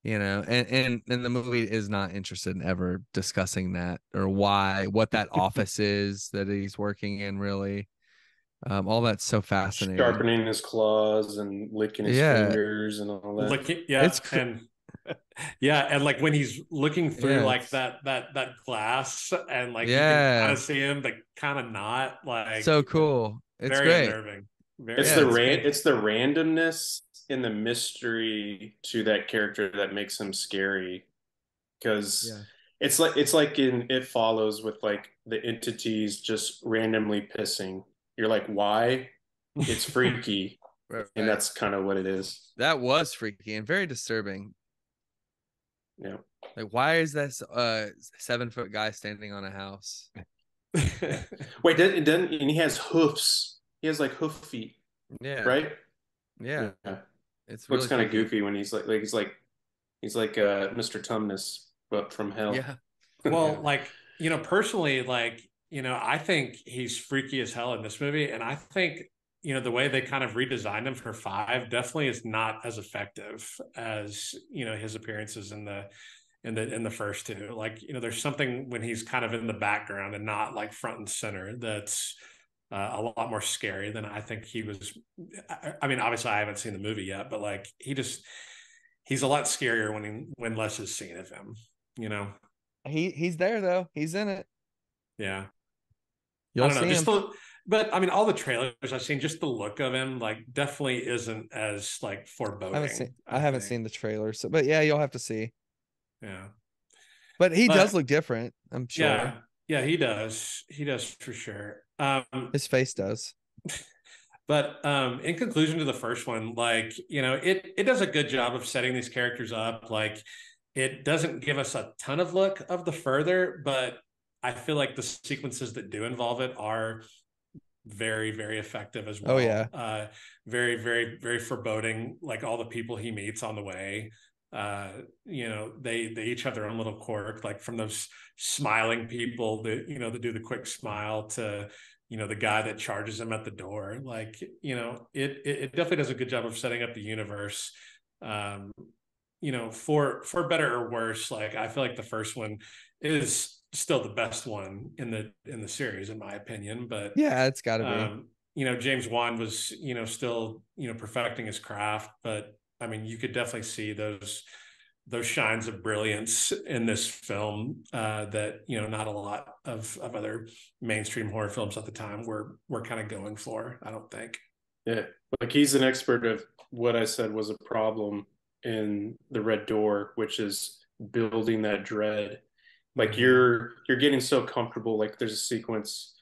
you know, and the movie is not interested in ever discussing that or what that office is that he's working in, really. All that's so fascinating. Sharpening his claws and licking his fingers and all that. Like, yeah, and yeah, and like when he's looking through like that glass, and like you can kind of see him, but kind of not, like, so cool. It's very great. unnerving. It's the randomness and the mystery to that character that makes him scary, because it's like in It Follows with like the entities just randomly pissing. You're like, why? It's freaky. Right. And that's kind of what it is. That was freaky and very disturbing. Yeah. Like, why is this 7-foot guy standing on a house? Wait, and he has hoofs. He has like hoof feet. Yeah. Right? Yeah. It's really kind of goofy when he's like Mr. Tumnus, but from hell. Yeah. Well, like, you know, personally, like, you know, I think he's freaky as hell in this movie, and I think, you know, the way they kind of redesigned him for 5 definitely is not as effective as, you know, his appearances in the first 2. Like, you know, there's something when he's kind of in the background and not like front and center that's a lot more scary than I think he was. I mean, obviously I haven't seen the movie yet, but like he's a lot scarier when less is seen of him, you know. He's there though. He's in it. Yeah. You'll I don't know, see him. but I mean, all the trailers I've seen, just the look of him, like, definitely isn't as like foreboding. I haven't seen the trailers, but yeah, you'll have to see. Yeah. But he does look different, I'm sure. Yeah, he does. He does for sure. His face does. But in conclusion to the first one, like, you know, it does a good job of setting these characters up. Like, it doesn't give us a ton of look of the further, but I feel like the sequences that do involve it are very, very effective as well. Oh yeah. Very, very, very foreboding. Like all the people he meets on the way, you know, they each have their own little quirk, like from those smiling people that, you know, that do the quick smile to, you know, the guy that charges him at the door. Like, you know, it definitely does a good job of setting up the universe. You know, for better or worse, like I feel like the first one is still the best one in the series, in my opinion. But yeah, it's got to be. You know, James Wan was, you know, still, you know, perfecting his craft, but I mean, you could definitely see those those shines of brilliance in this film that not a lot of other mainstream horror films at the time were kind of going for, I don't think. Yeah, like he's an expert of what I said was a problem in The Red Door, which is building that dread. Like Mhm. you're getting so comfortable. Like there's a sequence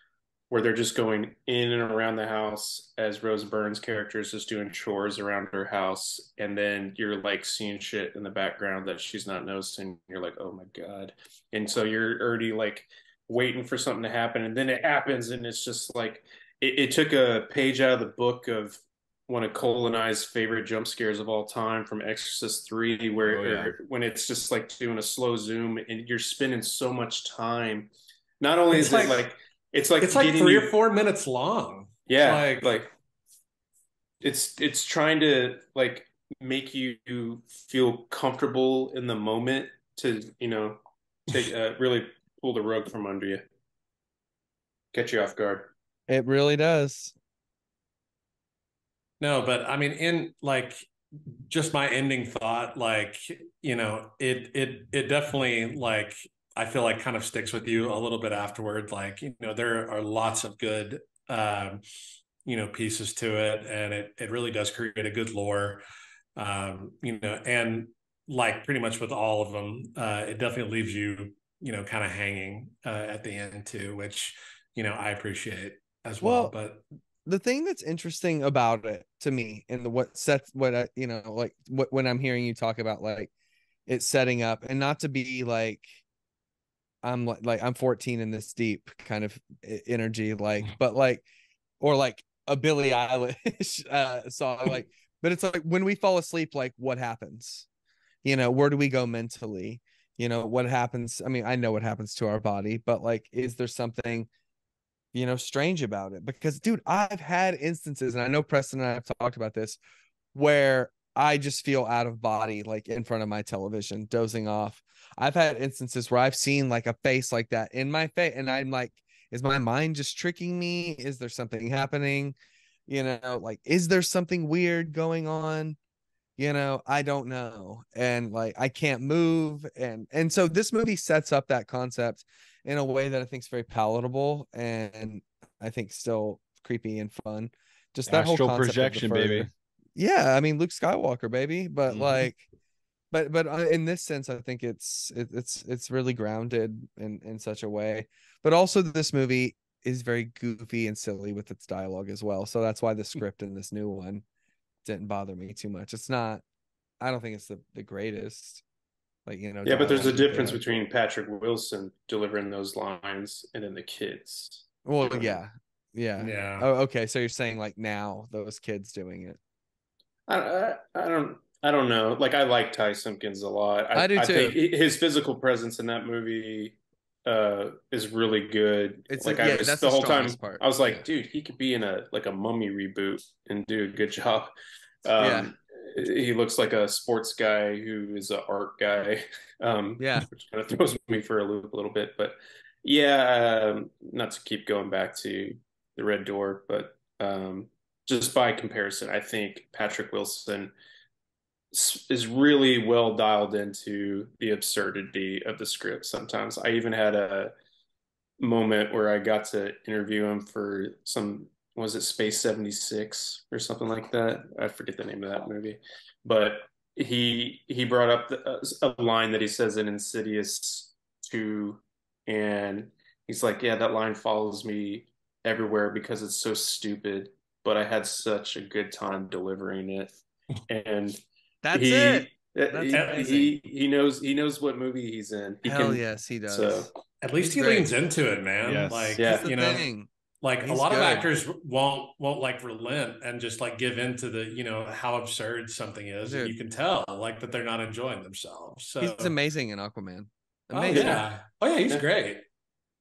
where they're just going in and around the house as Rose Byrne's character is just doing chores around her house, and then you're like seeing shit in the background that she's not noticing. You're like, oh my god, and so you're already like waiting for something to happen, and then it happens, and it's just like it took a page out of the book of one of Cole and I's favorite jump scares of all time from Exorcist 3, where when it's just like doing a slow zoom and you're spending so much time. Not only It's is like, it like it's like 3 or 4 minutes long. yeah, It's like it's trying to like make you feel comfortable in the moment to take really pull the rug from under you, get you off guard. It really does. No, but I mean, in like just my ending thought, like, it definitely, like, I feel like kind of sticks with you a little bit afterward. Like, there are lots of good pieces to it, and it really does create a good lore. And like pretty much with all of them, it definitely leaves you, kind of hanging at the end too, which, I appreciate as well. Well, But the thing that's interesting about it to me, and what sets what I, like when I'm hearing you talk about like it setting up, and not to be like I'm like I'm 14 in this deep kind of energy, like, but like, or like a Billie Eilish song, like, but it's like when we fall asleep, like what happens? Where do we go mentally? What happens? I mean, I know what happens to our body, but like, is there something strange about it? Because dude, I've had instances, and I know Preston and I have talked about this, where I just feel out of body, like in front of my television, dozing off. I've had instances where I've seen like a face like that in my face, and I'm like, is my mind just tricking me? Is there something happening? Like, is there something weird going on? I don't know. And like I can't move. And so this movie sets up that concept in a way that I think is very palatable, and I think still creepy and fun. Just that whole Astral concept of the projection, fur. baby. Yeah, I mean Luke Skywalker, baby. But Mhm. like, but in this sense, I think it's really grounded in such a way. But also, this movie is very goofy and silly with its dialogue as well. So that's why the script in this new one didn't bother me too much. It's not, I don't think it's the greatest, like, Yeah, but there's a dialogue that they difference have. between Patrick Wilson delivering those lines and then the kids Well, doing it. yeah. yeah, Oh, okay. So you're saying like now those kids doing it. I don't know. Like I like Ty Simpkins a lot. I do I think too. his physical presence in that movie is really good. Like I Yeah, was that's the the whole time strongest part. I was Yeah. like, dude, he could be in a mummy reboot and do a good job. Yeah. He looks like a sports guy who is an art guy, Yeah. which kind of throws me for a loop a little bit. But yeah, not to keep going back to the Red Door, but just by comparison, I think Patrick Wilson is really well dialed into the absurdity of the script. Sometimes I even had a moment where I got to interview him for some, was it Space 76 or something like that? I forget the name of that movie, but he brought up a line that he says in Insidious 2, and he's like, yeah, that line follows me everywhere because it's so stupid, but I had such a good time delivering it. And That's it. he That's amazing. he knows what movie he's in. He Hell can yes, he so does. at least He's he great. leans into it, man. Yes. Like, That's yeah. the thing. like a He's lot of good. actors won't like relent and just like give into the how absurd something is, and Dude, you can tell like that they're not enjoying themselves. So, he's amazing in Aquaman. oh Amazing. yeah, oh yeah, he's Yeah. great.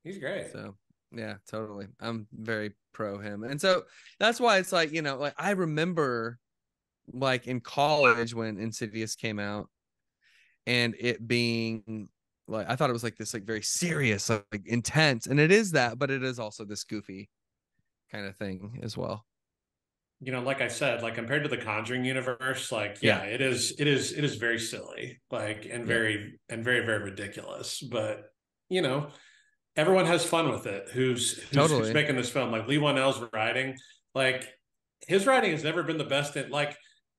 He's great. So yeah, totally. I'm very pro him. And so that's why it's like, like I remember like in college when Insidious came out, and it being like, I thought it was like this like very serious, like intense. And it is that, but it is also this goofy kind of thing as well. like I said, like compared to the Conjuring universe, like it is very silly, like and very ridiculous. But everyone has fun with it. Who's making this film? Like Lee Whannell's writing, like his writing has never been the best in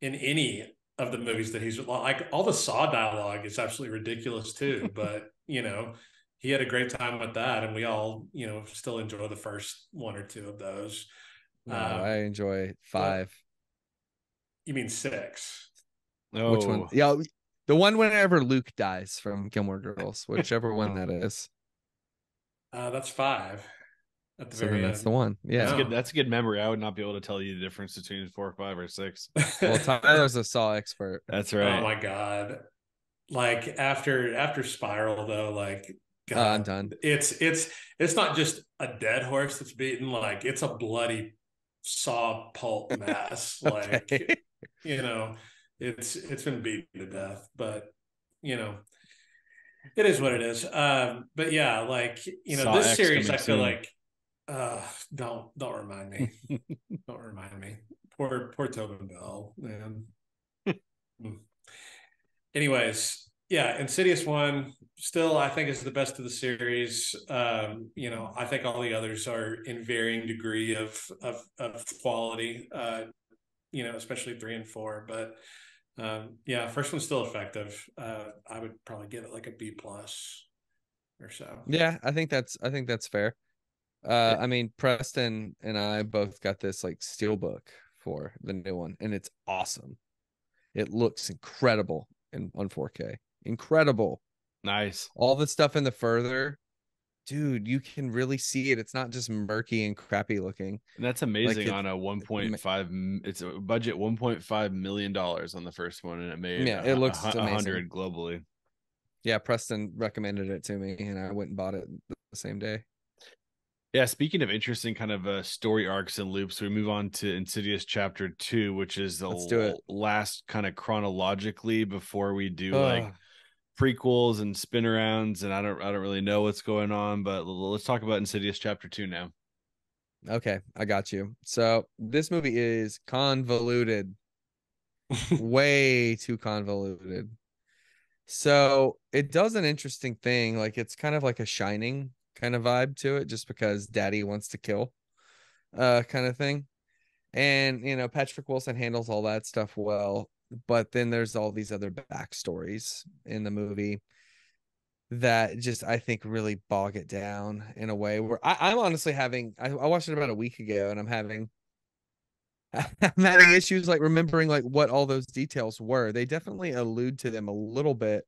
any of the movies that he's like. All the Saw dialogue is absolutely ridiculous too. But he had a great time with that, and we all still enjoy the first one or two of those. No, I enjoy 5. You mean 6? Oh, which one? Yeah, the one whenever Luke dies from Gilmore Girls, whichever one that is. That's 5 at the So very then end. that's the one. Yeah, that's a good memory. I would not be able to tell you the difference between 4, 5, or 6. Well, Tyler's a Saw expert. That's right. Oh my God. Like after Spiral though, like God, I'm done. It's not just a dead horse that's beaten, like it's a bloody saw pulp mess. Like it's been beaten to death, but it is what it is. But yeah, like Saw this X series, I feel soon. like don't remind me. Don't remind me. Poor Tobin Bell, man. Anyways, yeah, Insidious 1 still I think is the best of the series. I think all the others are in varying degree of quality. Especially 3 and 4, but first one's still effective. I would probably give it like a B+ or so. Yeah, I think that's fair. I mean, Preston and I both got this like steelbook for the new one, and it's awesome. It looks incredible on 4K. Incredible. Nice. All the stuff in the further, dude, you can really see it. It's not just murky and crappy looking. And that's amazing on a 1.5. It's a budget $1.5 million on the first one, and it made it looks 100 globally. Yeah, Preston recommended it to me, and I went and bought it the same day. Yeah, speaking of interesting kind of story arcs and loops, we move on to Insidious Chapter 2, which is the last kind of chronologically before we do like prequels and spin arounds, and I don't really know what's going on, but let's talk about Insidious Chapter 2 now. Okay, I got you. So this movie is convoluted. Way too convoluted. So it does an interesting thing. Like it's kind of like a Shining kind of vibe to it, just because daddy wants to kill kind of thing. And Patrick Wilson handles all that stuff well, but then there's all these other backstories in the movie that just I think really bog it down in a way where I'm honestly having I watched it about a week ago, and I'm having issues like remembering like what all those details were. They definitely allude to them a little bit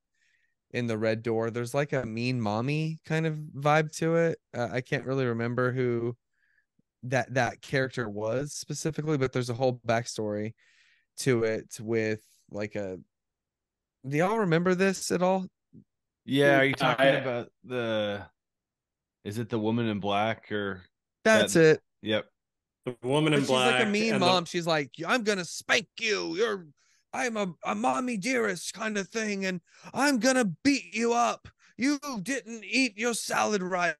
in the Red Door. There's like a mean mommy kind of vibe to it. I can't really remember who that character was specifically, but there's a whole backstory to it with like a. Do y'all remember this at all? Yeah, are you talking about is it the Woman in Black or that's it? Yep. The Woman in Black. She's like a mean mom. She's like, I'm gonna spank you. I'm a mommy dearest kind of thing, and I'm gonna beat you up. You didn't eat your salad right,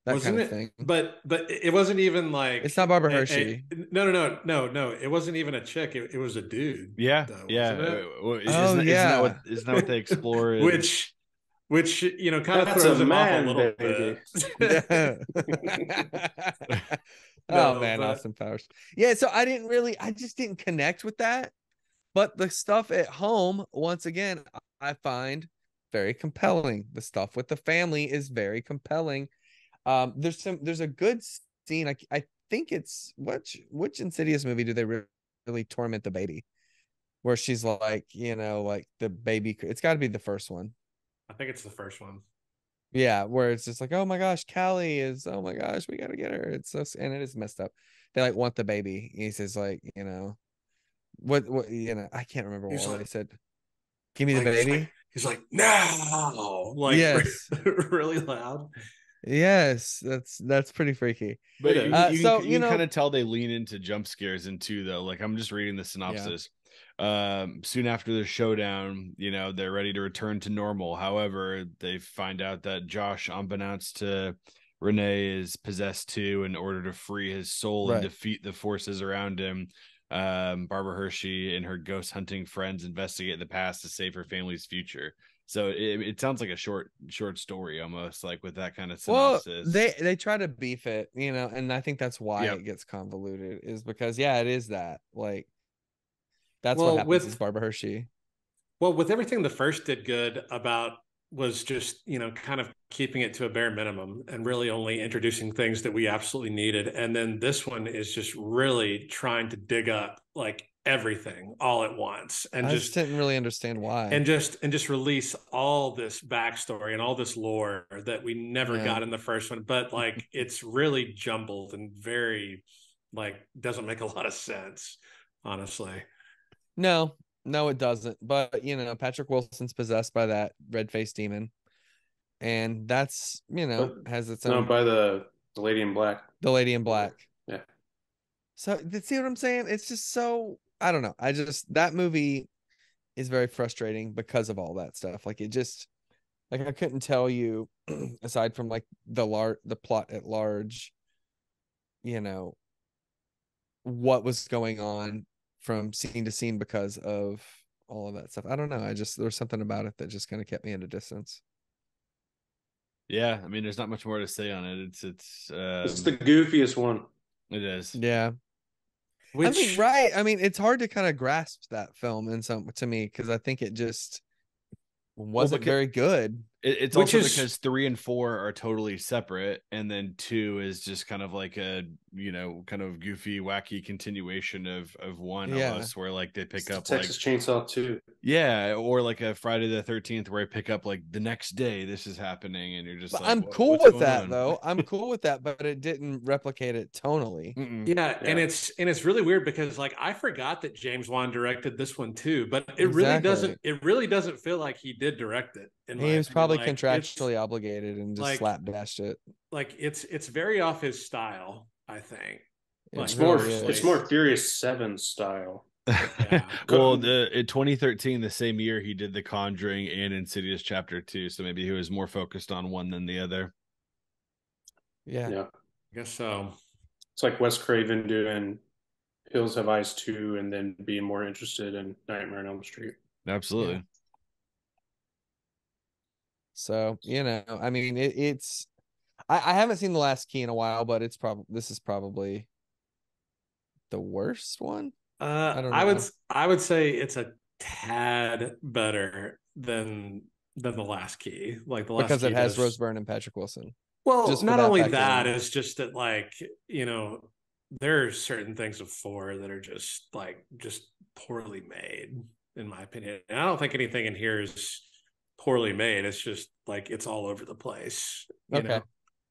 that wasn't kind of thing. But it wasn't even like it's not Barbara Hershey. No. It wasn't even a chick. It was a dude. Yeah, though, Isn't that what they explore? Which kind of That's throws him off a man, little baby. bit. Austin Powers. Yeah, so I just didn't connect with that. But the stuff at home, once again, I find very compelling. The stuff with the family is very compelling. There's a good scene. I think it's which Insidious movie do they really torment the baby? Where she's like, like the baby. It's got to be the first one. I think it's the first one. Yeah, where it's just like, oh my gosh, Callie is. Oh my gosh, we gotta get her. It's so and it is messed up. They like want the baby. He says like, what I can't remember what they said. Give me the baby. He's like, no, like yes, really loud. Yes, that's pretty freaky. But you can kind of tell they lean into jump scares into though. Like I'm just reading the synopsis. Soon after the showdown, they're ready to return to normal. However, they find out that Josh, unbeknownst to Renee is possessed too in order to free his soul and Right. defeat the forces around him. Barbara Hershey and her ghost hunting friends investigate the past to save her family's future. So it sounds like a short story almost, like with that kind of synopsis. Well, they try to beef it, and I think that's why Yep. it gets convoluted, is because it is that, like, that's what Well, happens is Barbara Hershey. Well, with everything the first did good about was just, kind of keeping it to a bare minimum and really only introducing things that we absolutely needed. And then this one is just really trying to dig up like everything all at once and I just didn't really understand why. and just release all this backstory and all this lore that we never got in the first one. But like it's really jumbled and very like doesn't make a lot of sense, honestly. No, it doesn't. But Patrick Wilson's possessed by that red-faced demon, and that's has its own. No, by the Lady in Black. The Lady in Black. Yeah. So see what I'm saying? It's just so, I don't know. That movie is very frustrating because of all that stuff. Like, it just, like, I couldn't tell you aside from like the plot at large, what was going on from scene to scene because of all of that stuff. I don't know. There's something about it that just kind of kept me at a distance. Yeah, I mean, there's not much more to say on it. It's the goofiest one. It is. Yeah. I mean, it's hard to kind of grasp that film to me, because I think it just wasn't very good. It's also because 3 and 4 are totally separate, and then 2 is just kind of like a kind of goofy, wacky continuation of 1 almost, where like they pick up Texas Chainsaw 2. Yeah, or like a Friday the 13th where I pick up like the next day this is happening, and you're just like, I'm cool with that though. I'm cool with that, but it didn't replicate it tonally. Yeah, and it's really weird because like I forgot that James Wan directed this one too, but it really doesn't feel like he did direct it. He was probably contractually obligated and just slapdashed it. Like it's very off his style, I think. It's more Furious 7 style. Yeah. Well, in 2013, the same year, he did The Conjuring and Insidious Chapter 2, so maybe he was more focused on one than the other. Yeah, I guess so. It's like Wes Craven doing Hills Have Eyes 2 and then being more interested in Nightmare on Elm Street. Absolutely. Yeah. So, I mean, it's I haven't seen The Last Key in a while, but this is probably the worst one. I would say it's a tad better than The Last Key. Like The Last Key, because it has Rose Byrne and Patrick Wilson. Well, just not only that, it's just that like, there are certain things of 4 that are just poorly made, in my opinion. And I don't think anything in here is poorly made. It's just like it's all over the place. You know?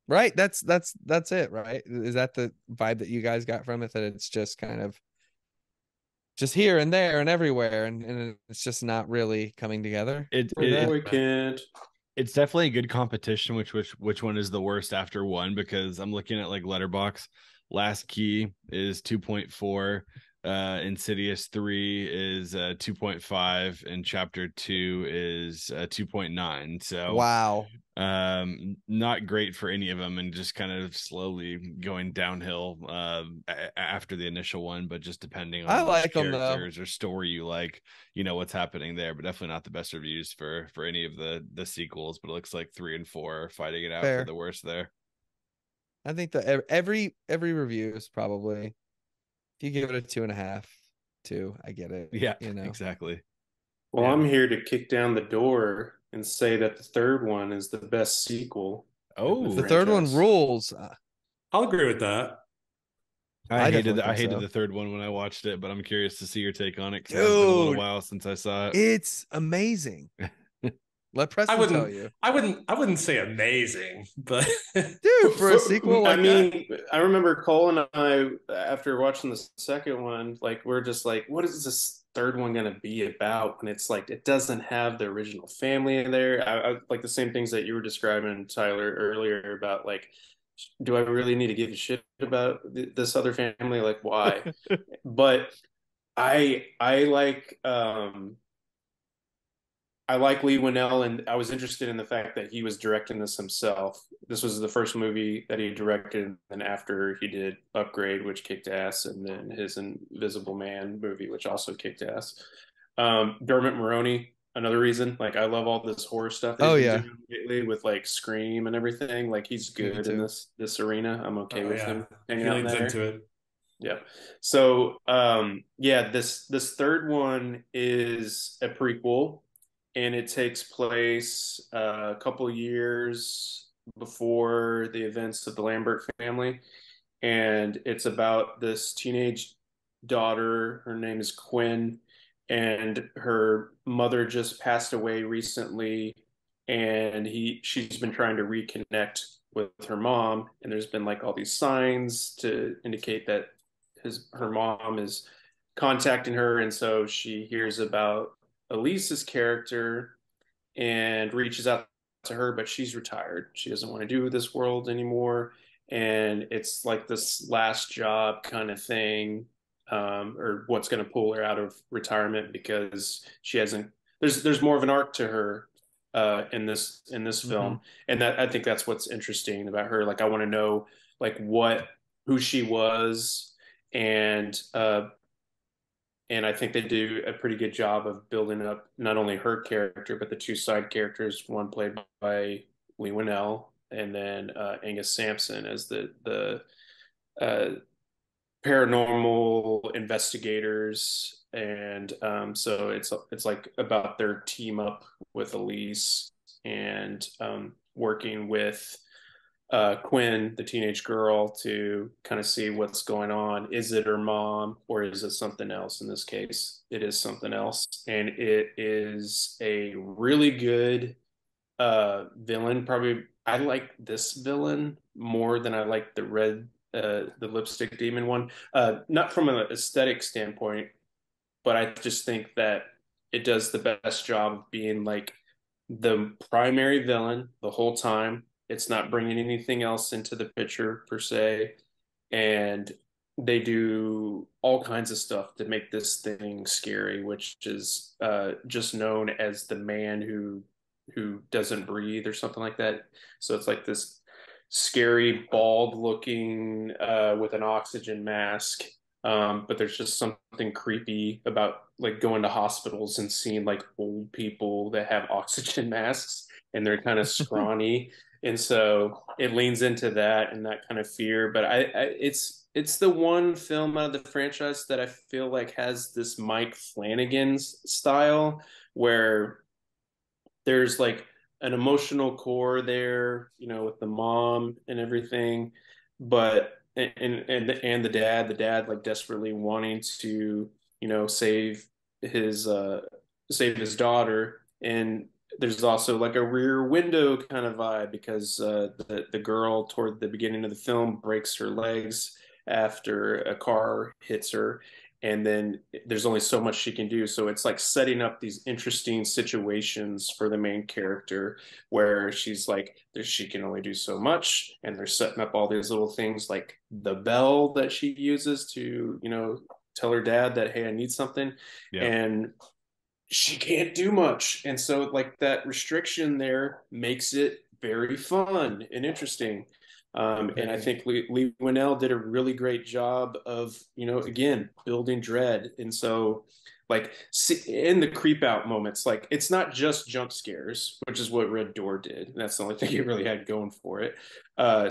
Right. That's it, right? Is that the vibe that you guys got from it? That it's just kind of just here and there and everywhere, and it's just not really coming together. It's definitely a good competition. Which one is the worst after 1? Because I'm looking at like Letterboxd. Last Key is 2.4. Insidious 3 is 2.5, and Chapter 2 is 2.9. So wow, not great for any of them, and just kind of slowly going downhill after the initial one, but just depending on which characters or story you like, what's happening there. But definitely not the best reviews for any of the sequels. But it looks like 3 and 4 are fighting it out for the worst there. I think that every review is probably, if you give it a 2.5, 2, I get it. Yeah, exactly. Well, I'm here to kick down the door and say that the third one is the best sequel. Oh, the third one rules. I'll agree with that. I hated the third one when I watched it, but I'm curious to see your take on it. Dude, it's been a little while since I saw it. It's amazing. Let Preston tell you. I wouldn't say amazing, but dude, for a sequel like I remember Cole and I, after watching the second one, like we're just like, what is this third one gonna be about? And it's like it doesn't have the original family in there. I like the same things that you were describing, Tyler, earlier about like, do I really need to give a shit about this other family? Like, why? But I like Lee Winnell, and I was interested in the fact that he was directing this himself, this was the first movie that he directed, and after he did Upgrade, which kicked ass, and then his Invisible Man movie, which also kicked ass. Dermot Mulroney, another reason. Like, I love all this horror stuff that Oh he's yeah, been doing lately with like Scream and everything. Like, he's me good in too. this arena. I'm okay Oh with yeah, him hanging he out in leans that into area. it. Yeah. So yeah, this third one is a prequel, and it takes place a couple years before the events of the Lambert family, and it's about this teenage daughter. Her name is Quinn, and her mother just passed away recently, and she's been trying to reconnect with her mom, and there's been like all these signs to indicate that her mom is contacting her, and so she hears about Elise's character and reaches out to her, but she's retired. She doesn't want to do this world anymore, and it's like this last job kind of thing, or what's going to pull her out of retirement, because she hasn't. There's more of an arc to her in this Mm-hmm. film, and that I think that's what's interesting about her. Like, I want to know like who she was, and and I think they do a pretty good job of building up not only her character but the two side characters, one played by Lee Winnell, and then Angus Sampson as the uh, paranormal investigators, and so it's like about their team up with Elise, and working with Quinn, the teenage girl, to kind of see what's going on. Is it her mom, or is it something else? In this case, it is something else. And it is a really good villain. Probably, I like this villain more than I like the lipstick demon one. Not from an aesthetic standpoint, but I just think that it does the best job of being like the primary villain the whole time. It's not bringing anything else into the picture per se, and they do all kinds of stuff to make this thing scary, which is just known as the man who doesn't breathe or something like that. So it's like this scary, bald looking with an oxygen mask. But there's just something creepy about like going to hospitals and seeing like old people that have oxygen masks, and they're kind of scrawny. And so it leans into that and that kind of fear. But it's the one film out of the franchise that I feel like has this Mike Flanagan's style, where there's like an emotional core there, with the mom and everything, but and the dad like desperately wanting to, save his daughter. And there's also like a Rear Window kind of vibe, because the girl toward the beginning of the film breaks her legs after a car hits her, and then there's only so much she can do. So it's like setting up these interesting situations for the main character, where she's like, she can only do so much, and they're setting up all these little things like the bell that she uses to, tell her dad that, hey, I need something. Yeah. And she can't do much, and so like that restriction there makes it very fun and interesting. And I think Lee Winnell did a really great job of, again, building dread. And so, like, in the creep out moments, like, it's not just jump scares, which is what Red Door did. And that's the only thing it really had going for it,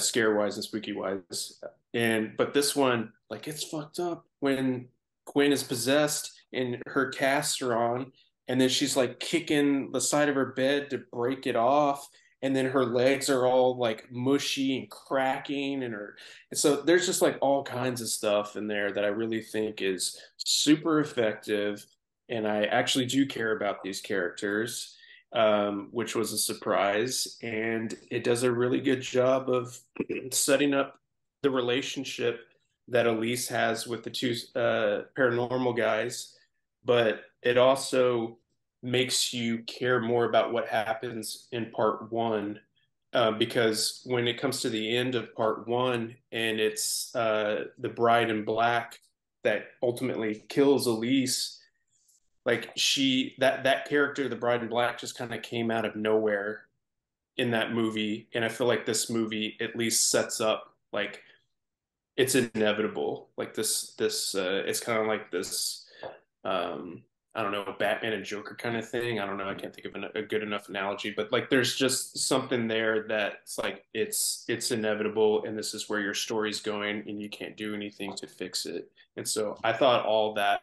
scare wise and spooky wise. But this one, like, it's fucked up when Quinn is possessed and her casts are on, and then she's like kicking the side of her bed to break it off, and then her legs are all like mushy and cracking, and so there's just like all kinds of stuff in there that I really think is super effective, and I actually do care about these characters, which was a surprise, and it does a really good job of setting up the relationship that Elise has with the two paranormal guys, but it also makes you care more about what happens in part one. Because when it comes to the end of part one, and it's the bride in black that ultimately kills Elise, like that character, the bride in black, just kind of came out of nowhere, in that movie, and I feel like this movie at least sets up like it's inevitable. Like this it's kind of like this I don't know, Batman and Joker kind of thing. I don't know. I can't think of a good enough analogy, but like there's just something there that's like it's inevitable, and this is where your story's going, and you can't do anything to fix it. And so I thought all that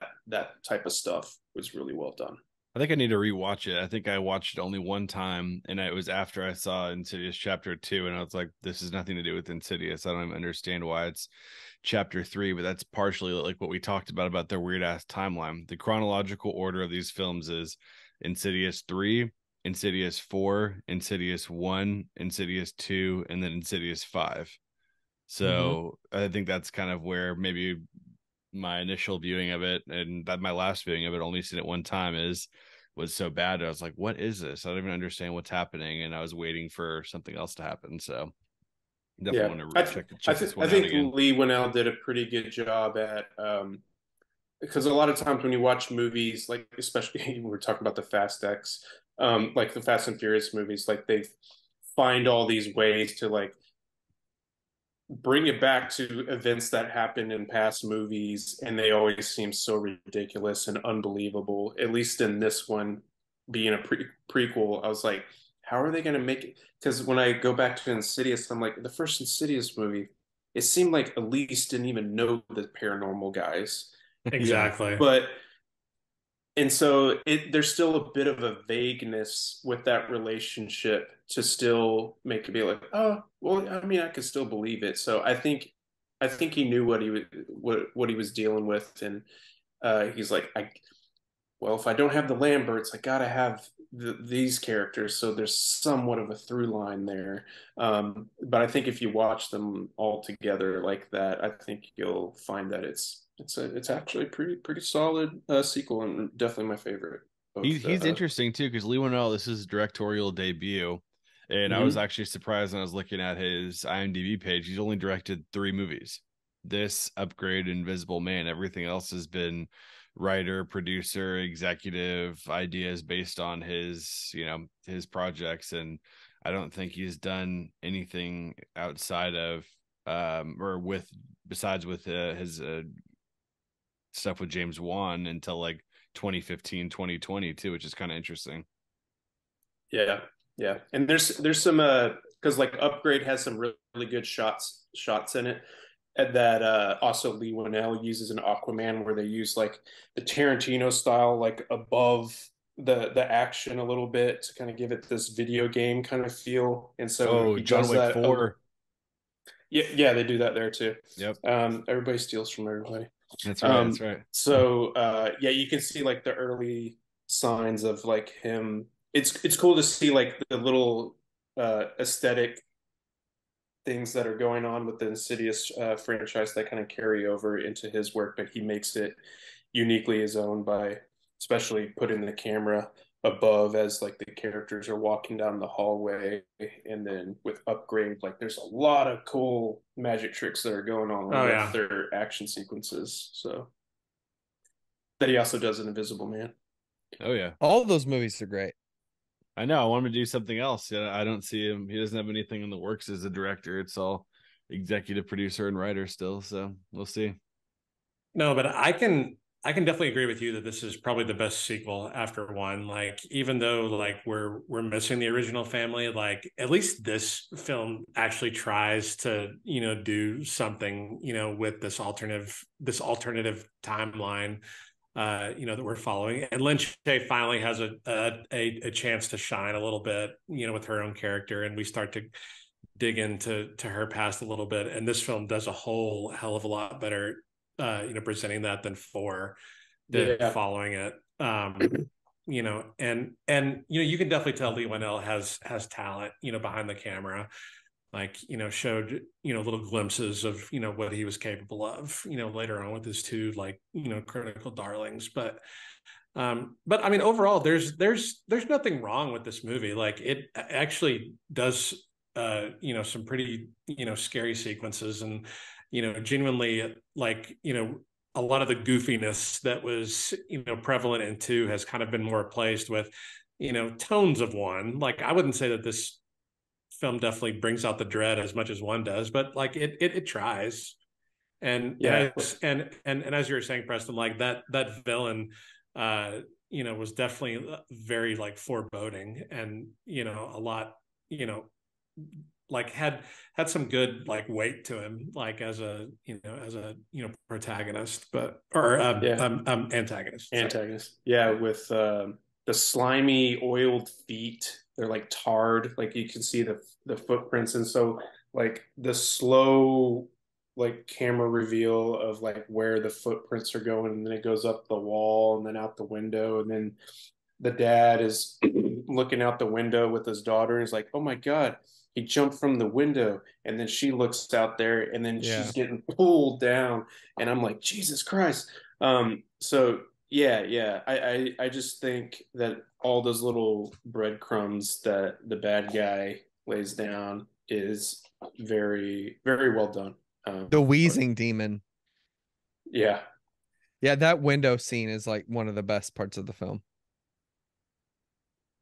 type of stuff was really well done. I think I need to rewatch it. I think I watched it only one time, and it was after I saw Insidious Chapter 2, and I was like, this has nothing to do with Insidious. I don't even understand why it's Chapter 3, but that's partially like what we talked about their weird ass timeline. The chronological order of these films is Insidious 3, Insidious 4, Insidious 1, Insidious 2, and then Insidious 5. So I think that's kind of where maybe my initial viewing of it, and that my last viewing of it, only seen it one time, was so bad. I was like, what is this? I don't even understand what's happening, and I was waiting for something else to happen. So definitely want to check this one I out think again. Lee Winnell did a pretty good job at because a lot of times when you watch movies, like especially we're talking about the Fast X, like the Fast and Furious movies, like they find all these ways to like bring it back to events that happened in past movies, and they always seem so ridiculous and unbelievable. At least in this one, being a prequel, I was like, how are they going to make it? Because when I go back to Insidious, I'm like, the first Insidious movie, it seemed like Elise didn't even know the paranormal guys. Exactly. But and so there's still a bit of a vagueness with that relationship to still make it be like, oh, well, I mean, I could still believe it. So I think he knew what he was dealing with, and he's like, well, if I don't have the Lamberts, I gotta have these characters. So there's somewhat of a through line there. But I think if you watch them all together like that, I think you'll find that it's actually a pretty solid sequel, and definitely my favorite. He's interesting too, because Lee Winnell, this is his directorial debut, and I was actually surprised when I was looking at his IMDb page. He's only directed 3 movies: this, Upgrade, Invisible Man. Everything else has been writer, producer, executive ideas based on his his projects, and I don't think he's done anything outside of or with besides with his stuff with James Wan until like 2015 2022, which is kind of interesting. Yeah, and there's some because like Upgrade has some really good shots in it, and that also Lee Winnell uses an Aquaman where they use like the Tarantino style, like above the action a little bit to kind of give it this video game kind of feel. And so he John does Wick that 4. Yeah, they do that there too. Yep. Everybody steals from everybody. That's right. That's right. So yeah, you can see like the early signs of like him. It's cool to see like the little aesthetic things that are going on with the Insidious franchise that kind of carry over into his work, but he makes it uniquely his own by especially putting the camera above as like the characters are walking down the hallway, and then with Upgrade, like there's a lot of cool magic tricks that are going on with their action sequences. So that he also does an Invisible Man. Oh yeah, all of those movies are great. I know. I want him to do something else. I don't see him. He doesn't have anything in the works as a director. It's all executive producer and writer still. So we'll see. No, but I can definitely agree with you that this is probably the best sequel after one. Like, even though like we're missing the original family, like at least this film actually tries to, do something, with this alternative timeline, that we're following. And Lynch finally has a chance to shine a little bit, with her own character, and we start to dig into her past a little bit. And this film does a whole hell of a lot better presenting that than 4 did following it. And you can definitely tell Lee Winnell has talent, behind the camera, like, showed, little glimpses of, what he was capable of, later on with his 2 like, critical darlings. But I mean, overall, there's nothing wrong with this movie. Like, it actually does, some pretty, scary sequences, and, genuinely, like, a lot of the goofiness that was, prevalent in 2 has kind of been more replaced with, tones of 1. Like, I wouldn't say that this film definitely brings out the dread as much as one does, but like it tries. And Yeah. and as you were saying, Preston, like that villain, was definitely very like foreboding, and a lot, like had some good like weight to him, like as a protagonist, but or Yeah. antagonist. Antagonist. Yeah, with the slimy, oiled feet. They're like tarred. Like you can see the footprints, and so like the slow like camera reveal of like where the footprints are going, and then it goes up the wall and then out the window, and then the dad is looking out the window with his daughter, and he's like, "Oh my God." He jumped from the window, and then she looks out there, and then Yeah. she's getting pulled down, and I'm like, Jesus Christ. So yeah. I just think that all those little breadcrumbs that the bad guy lays down is very, very well done. The wheezing demon. Yeah. Yeah, that window scene is like one of the best parts of the film.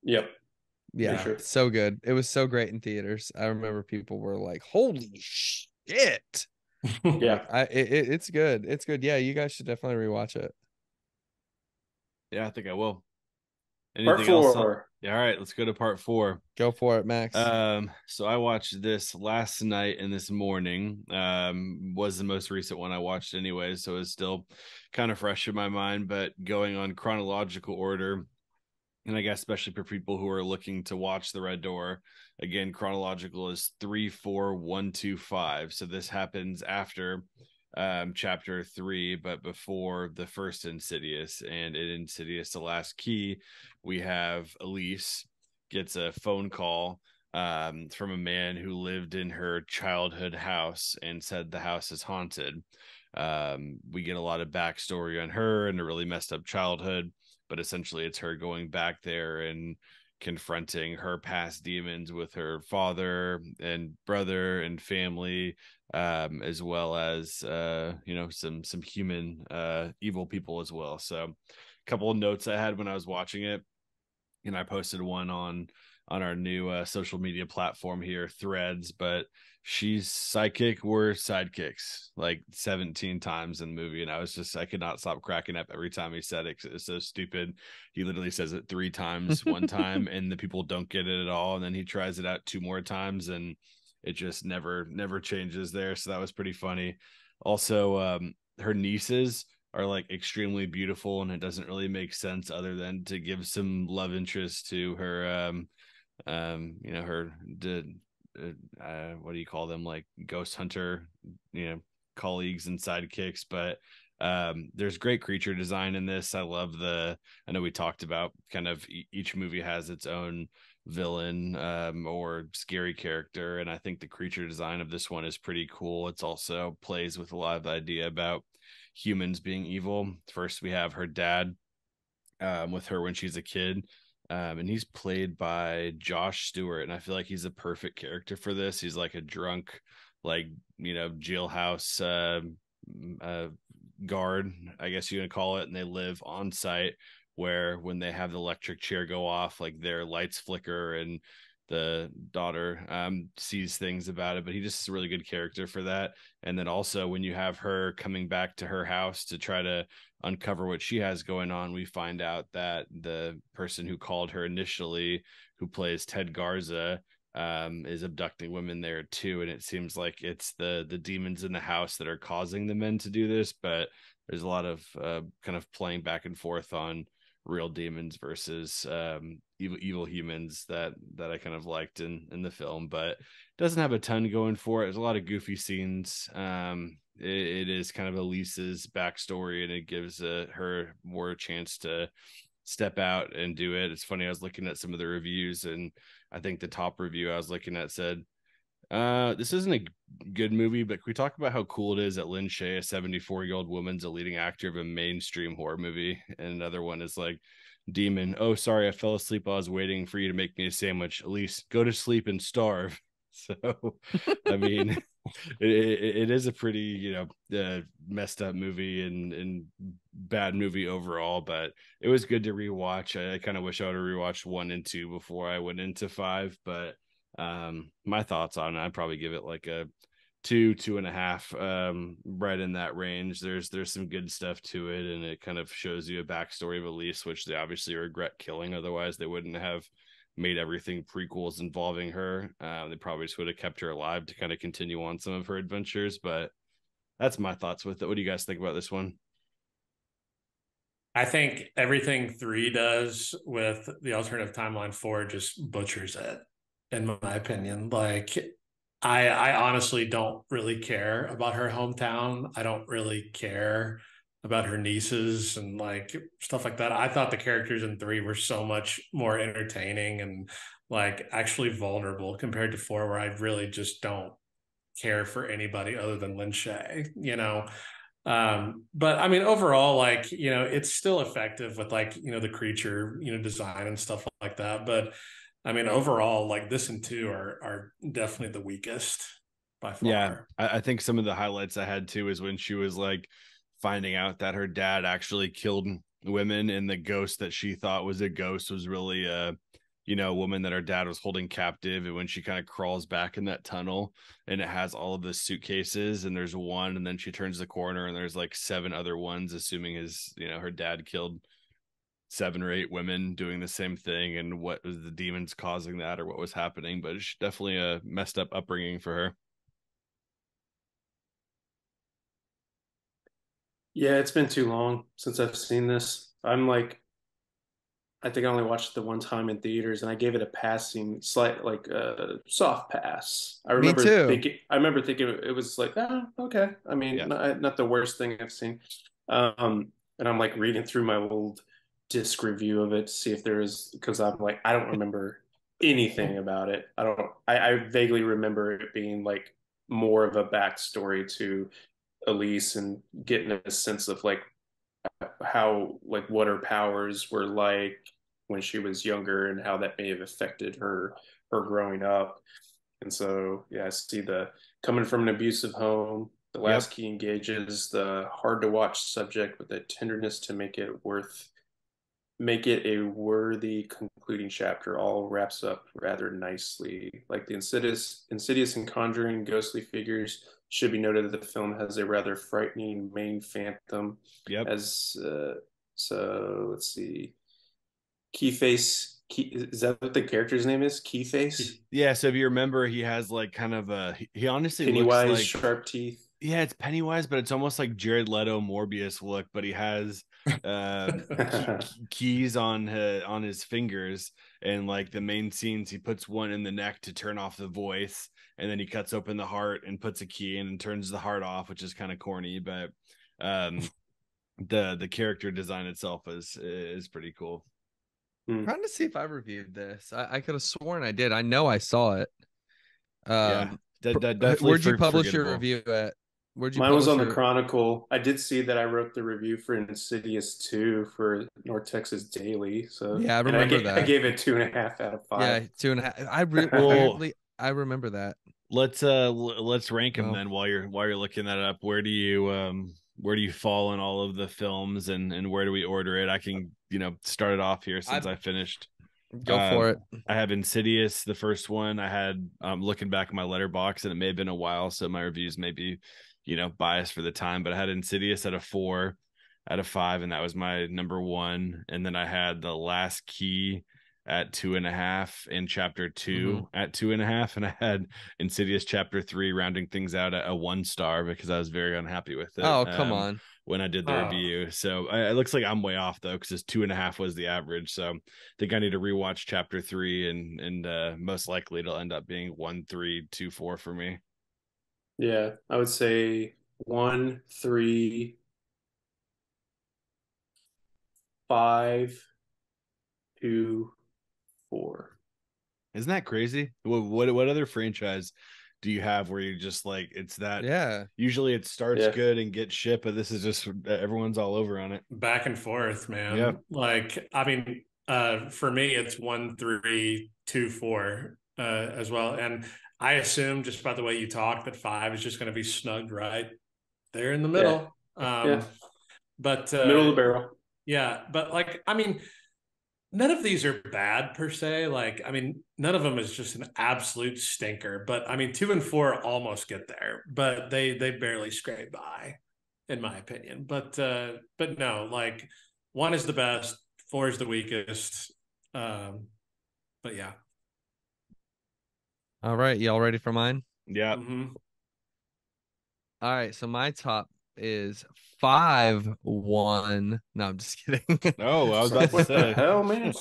Yep. Yeah, Sure. so good. It was so great in theaters. I remember people were like, "Holy shit!" Yeah. It's good. It's good. Yeah, you guys should definitely rewatch it. Yeah, I think I will. Part Anything else? four. Yeah, all right, let's go to part 4. Go for it, Max. So I watched this last night and this morning. Was the most recent one I watched anyway, so it's still kind of fresh in my mind, but going on chronological order. And I guess especially for people who are looking to watch The Red Door, again, chronological is 3, 4, 1, 2, 5. So this happens after chapter 3, but before the first Insidious. And in Insidious, The Last Key, we have Elise gets a phone call from a man who lived in her childhood house and said the house is haunted. We get a lot of backstory on her and a really messed up childhood, but essentially it's her going back there and confronting her past demons with her father and brother and family, as well as some human evil people as well. So a couple of notes I had when I was watching it, and I posted one on our new social media platform here, Threads, but she's psychic, we're sidekicks like 17 times in the movie, and I could not stop cracking up every time he said it. It's so stupid. He literally says it 3 times one time and the people don't get it at all, and then he tries it out 2 more times and it just never changes there. So that was pretty funny. Also, her nieces are like extremely beautiful, and it doesn't really make sense other than to give some love interest to her her what do you call them, like ghost hunter colleagues and sidekicks. But there's great creature design in this. I know we talked about kind of each movie has its own villain or scary character, and I think the creature design of this one is pretty cool. It's also plays with a lot of the idea about humans being evil. First we have her dad with her when she's a kid, and he's played by Josh Stewart, and I feel like he's a perfect character for this. He's like a drunk, like jailhouse guard, I guess you would call it, and they live on site, where when they have the electric chair go off, like their lights flicker, and the daughter sees things about it. But he just is a really good character for that. And then also when you have her coming back to her house to try to uncover what she has going on, we find out that the person who called her initially, who plays Ted Garza, is abducting women there too. And it seems like it's the demons in the house that are causing the men to do this, but there's a lot of kind of playing back and forth on real demons versus evil humans that I kind of liked in the film. But it doesn't have a ton going for it. There's a lot of goofy scenes. It is kind of Elise's backstory, and it gives her more a chance to step out and do it. It's funny, I was looking at some of the reviews, and I think the top review I was looking at said, this isn't a good movie, but can we talk about how cool it is that Lynn Shay, a 74-year-old woman, is a leading actor of a mainstream horror movie? And another one is like, Demon, oh, sorry, I fell asleep while I was waiting for you to make me a sandwich. At least go to sleep and starve. So, I mean, it is a pretty, messed up movie and bad movie overall, but it was good to rewatch. I kind of wish I would have rewatched 1 and 2 before I went into 5, but My thoughts on it, I'd probably give it like a 2.5, right in that range. There's some good stuff to it, and it kind of shows you a backstory of Elise, which they obviously regret killing. Otherwise, they wouldn't have made everything prequels involving her. They probably just would have kept her alive to kind of continue on some of her adventures. But that's my thoughts with it. What do you guys think about this one? I think everything 3 does with the alternative timeline 4 just butchers it, in my opinion. Like, I honestly don't really care about her hometown. I don't really care about her nieces and like stuff like that. I thought the characters in 3 were so much more entertaining and like actually vulnerable compared to 4, where I really just don't care for anybody other than Lin Shaye, you know. But I mean, overall, like, you know, it's still effective with like, you know, the creature, you know, design and stuff like that. But I mean, overall, like this and 2 are definitely the weakest by Yeah, far. I think some of the highlights I had too is when she was like finding out that her dad actually killed women, and the ghost that she thought was a ghost was really a woman that her dad was holding captive. And when she kind of crawls back in that tunnel, and it has all of the suitcases, and there's one, and then she turns the corner and there's like 7 other ones, assuming her dad killed 7 or 8 women doing the same thing, and what was the demons causing that, or what was happening. But it's definitely a messed up upbringing for her. Yeah, it's been too long since I've seen this. I think I only watched it the one time in theaters, and I gave it a passing, slight, like a soft pass. Me too. I remember thinking it was like, oh, okay. I mean, Yeah. not the worst thing I've seen. And I'm like reading through my old disc review of it to see if there is, because I'm like, I don't remember anything about it. I vaguely remember it being like more of a backstory to Elise and getting a sense of like how, like, what her powers were like when she was younger and how that may have affected her growing up. And so yeah, I see the coming from an abusive home, the Yep. last key engages the hard to watch subject with the tenderness to make it a worthy concluding chapter. All wraps up rather nicely. Like the insidious and conjuring ghostly figures, should be noted that the film has a rather frightening main phantom. Yep. As so let's see, Keyface. Is that what the character's name is? Keyface. Yeah, so if you remember, he has like kind of he honestly looks Pennywise, like, sharp teeth. yeah, it's Pennywise, but it's almost like Jared Leto Morbius look, but he has keys on his fingers, and like the main scenes, he puts one in the neck to turn off the voice, and then he cuts open the heart and puts a key in and turns the heart off, which is kind of corny, but um the character design itself is pretty cool. Trying to see if I reviewed this. I could have sworn I did. I know I saw it. Yeah, definitely. Where'd you publish your review at? Where'd you Mine was publish on the your... Chronicle. I did see that I wrote the review for Insidious 2 for North Texas Daily. So Yeah, I and remember I that. gave it 2.5 out of 5. Yeah, 2.5. Weirdly, I remember that. Let's rank them then while you're looking that up. Where do you fall in all of the films, and where do we order it? I can start it off here since I finished. Go for it. I have Insidious, the first one. I had looking back at my letterbox, and it may have been a while, so my reviews may be biased for the time, but I had Insidious at a 4 out of 5, and that was my number 1. And then I had The Last Key at 2.5, and Chapter 2 at 2.5, and I had Insidious Chapter 3 rounding things out at a 1 star because I was very unhappy with it. Oh, come on. When I did the review. So it looks like I'm way off though, because 2.5 was the average. So I think I need to rewatch Chapter 3, and most likely it'll end up being 1, 3, 2, 4 for me. Yeah, I would say 1, 3, 5, 2, 4. Isn't that crazy? What other franchise do you have where you just like, it's that? Yeah. Usually it starts good and gets shit, but this is just everyone's all over on it. Back and forth, man. Yeah. Like, I mean, for me, it's 1, 3, 2, 4 as well. And I assume just by the way you talk that 5 is just going to be snugged right there in the middle. Yeah. But middle of the barrel. Yeah, but like, I mean, none of these are bad per se. Like, I mean, none of them is just an absolute stinker. But I mean, 2 and 4 almost get there, but they barely scrape by, in my opinion. But no, like 1 is the best, 4 is the weakest. But yeah. All right, y'all ready for mine? Yeah. Mm-hmm. All right, so my top is 5-1. No, I'm just kidding. Oh, I was about to What the say. hell, man?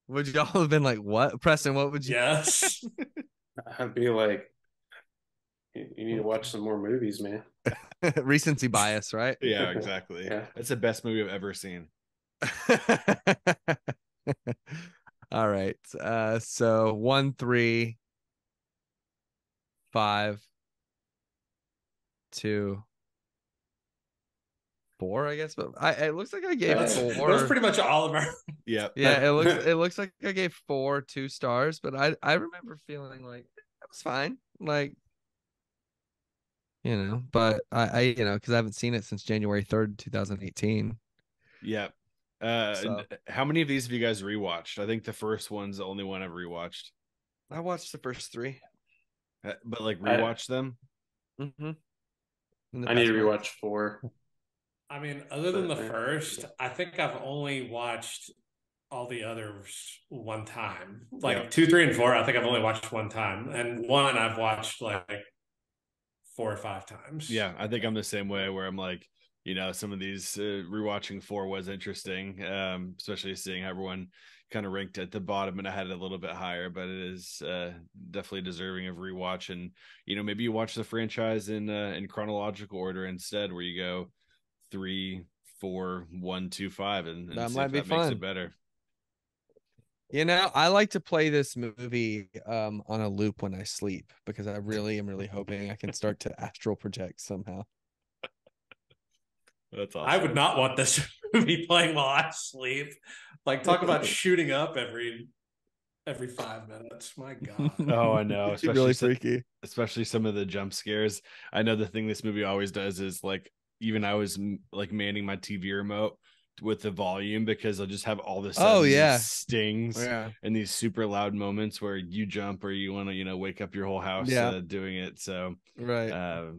Would y'all have been like, what? Preston, what would you? Yes. I'd be like, you need to watch some more movies, man. Recency bias, right? Yeah, exactly. Yeah. That's the best movie I've ever seen. All right. So 1, 3, 5, 2, 4, I guess. But it looks like I gave That's- it That was 4. pretty much all of our. Yeah. Yeah, it looks like I gave 4 2 stars, but I remember feeling like that was fine. Like, but I because I haven't seen it since January 3rd, 2018. Yeah. So How many of these have you guys rewatched? I think the first one's the only one I've rewatched. I watched the first 3. But like rewatch them. Mm-hmm. I need to rewatch 4. I mean, other than the first, I think I've only watched all the others one time. Like Yeah. 2, 3, and 4, I think I've only watched one time, and 1 I've watched like 4 or 5 times. Yeah, I think I'm the same way where I'm like, some of these rewatching 4 was interesting, especially seeing how everyone kind of ranked at the bottom, and I had it a little bit higher, but it is definitely deserving of rewatch. And maybe you watch the franchise in chronological order instead, where you go 3, 4, 1, 2, 5, and That see might if be that makes fun. it better. I like to play this movie on a loop when I sleep because I really am hoping I can start to astral project somehow. That's awesome. I would not want this movie playing while I sleep. Like, talk about shooting up every 5 minutes. My God. Oh, I know. It's really freaky. Especially some of the jump scares. I know the thing this movie always does is like, even I was like manning my TV remote with the volume because I'll just have all this stings and these super loud moments where you jump or you want to wake up your whole house doing it. So right,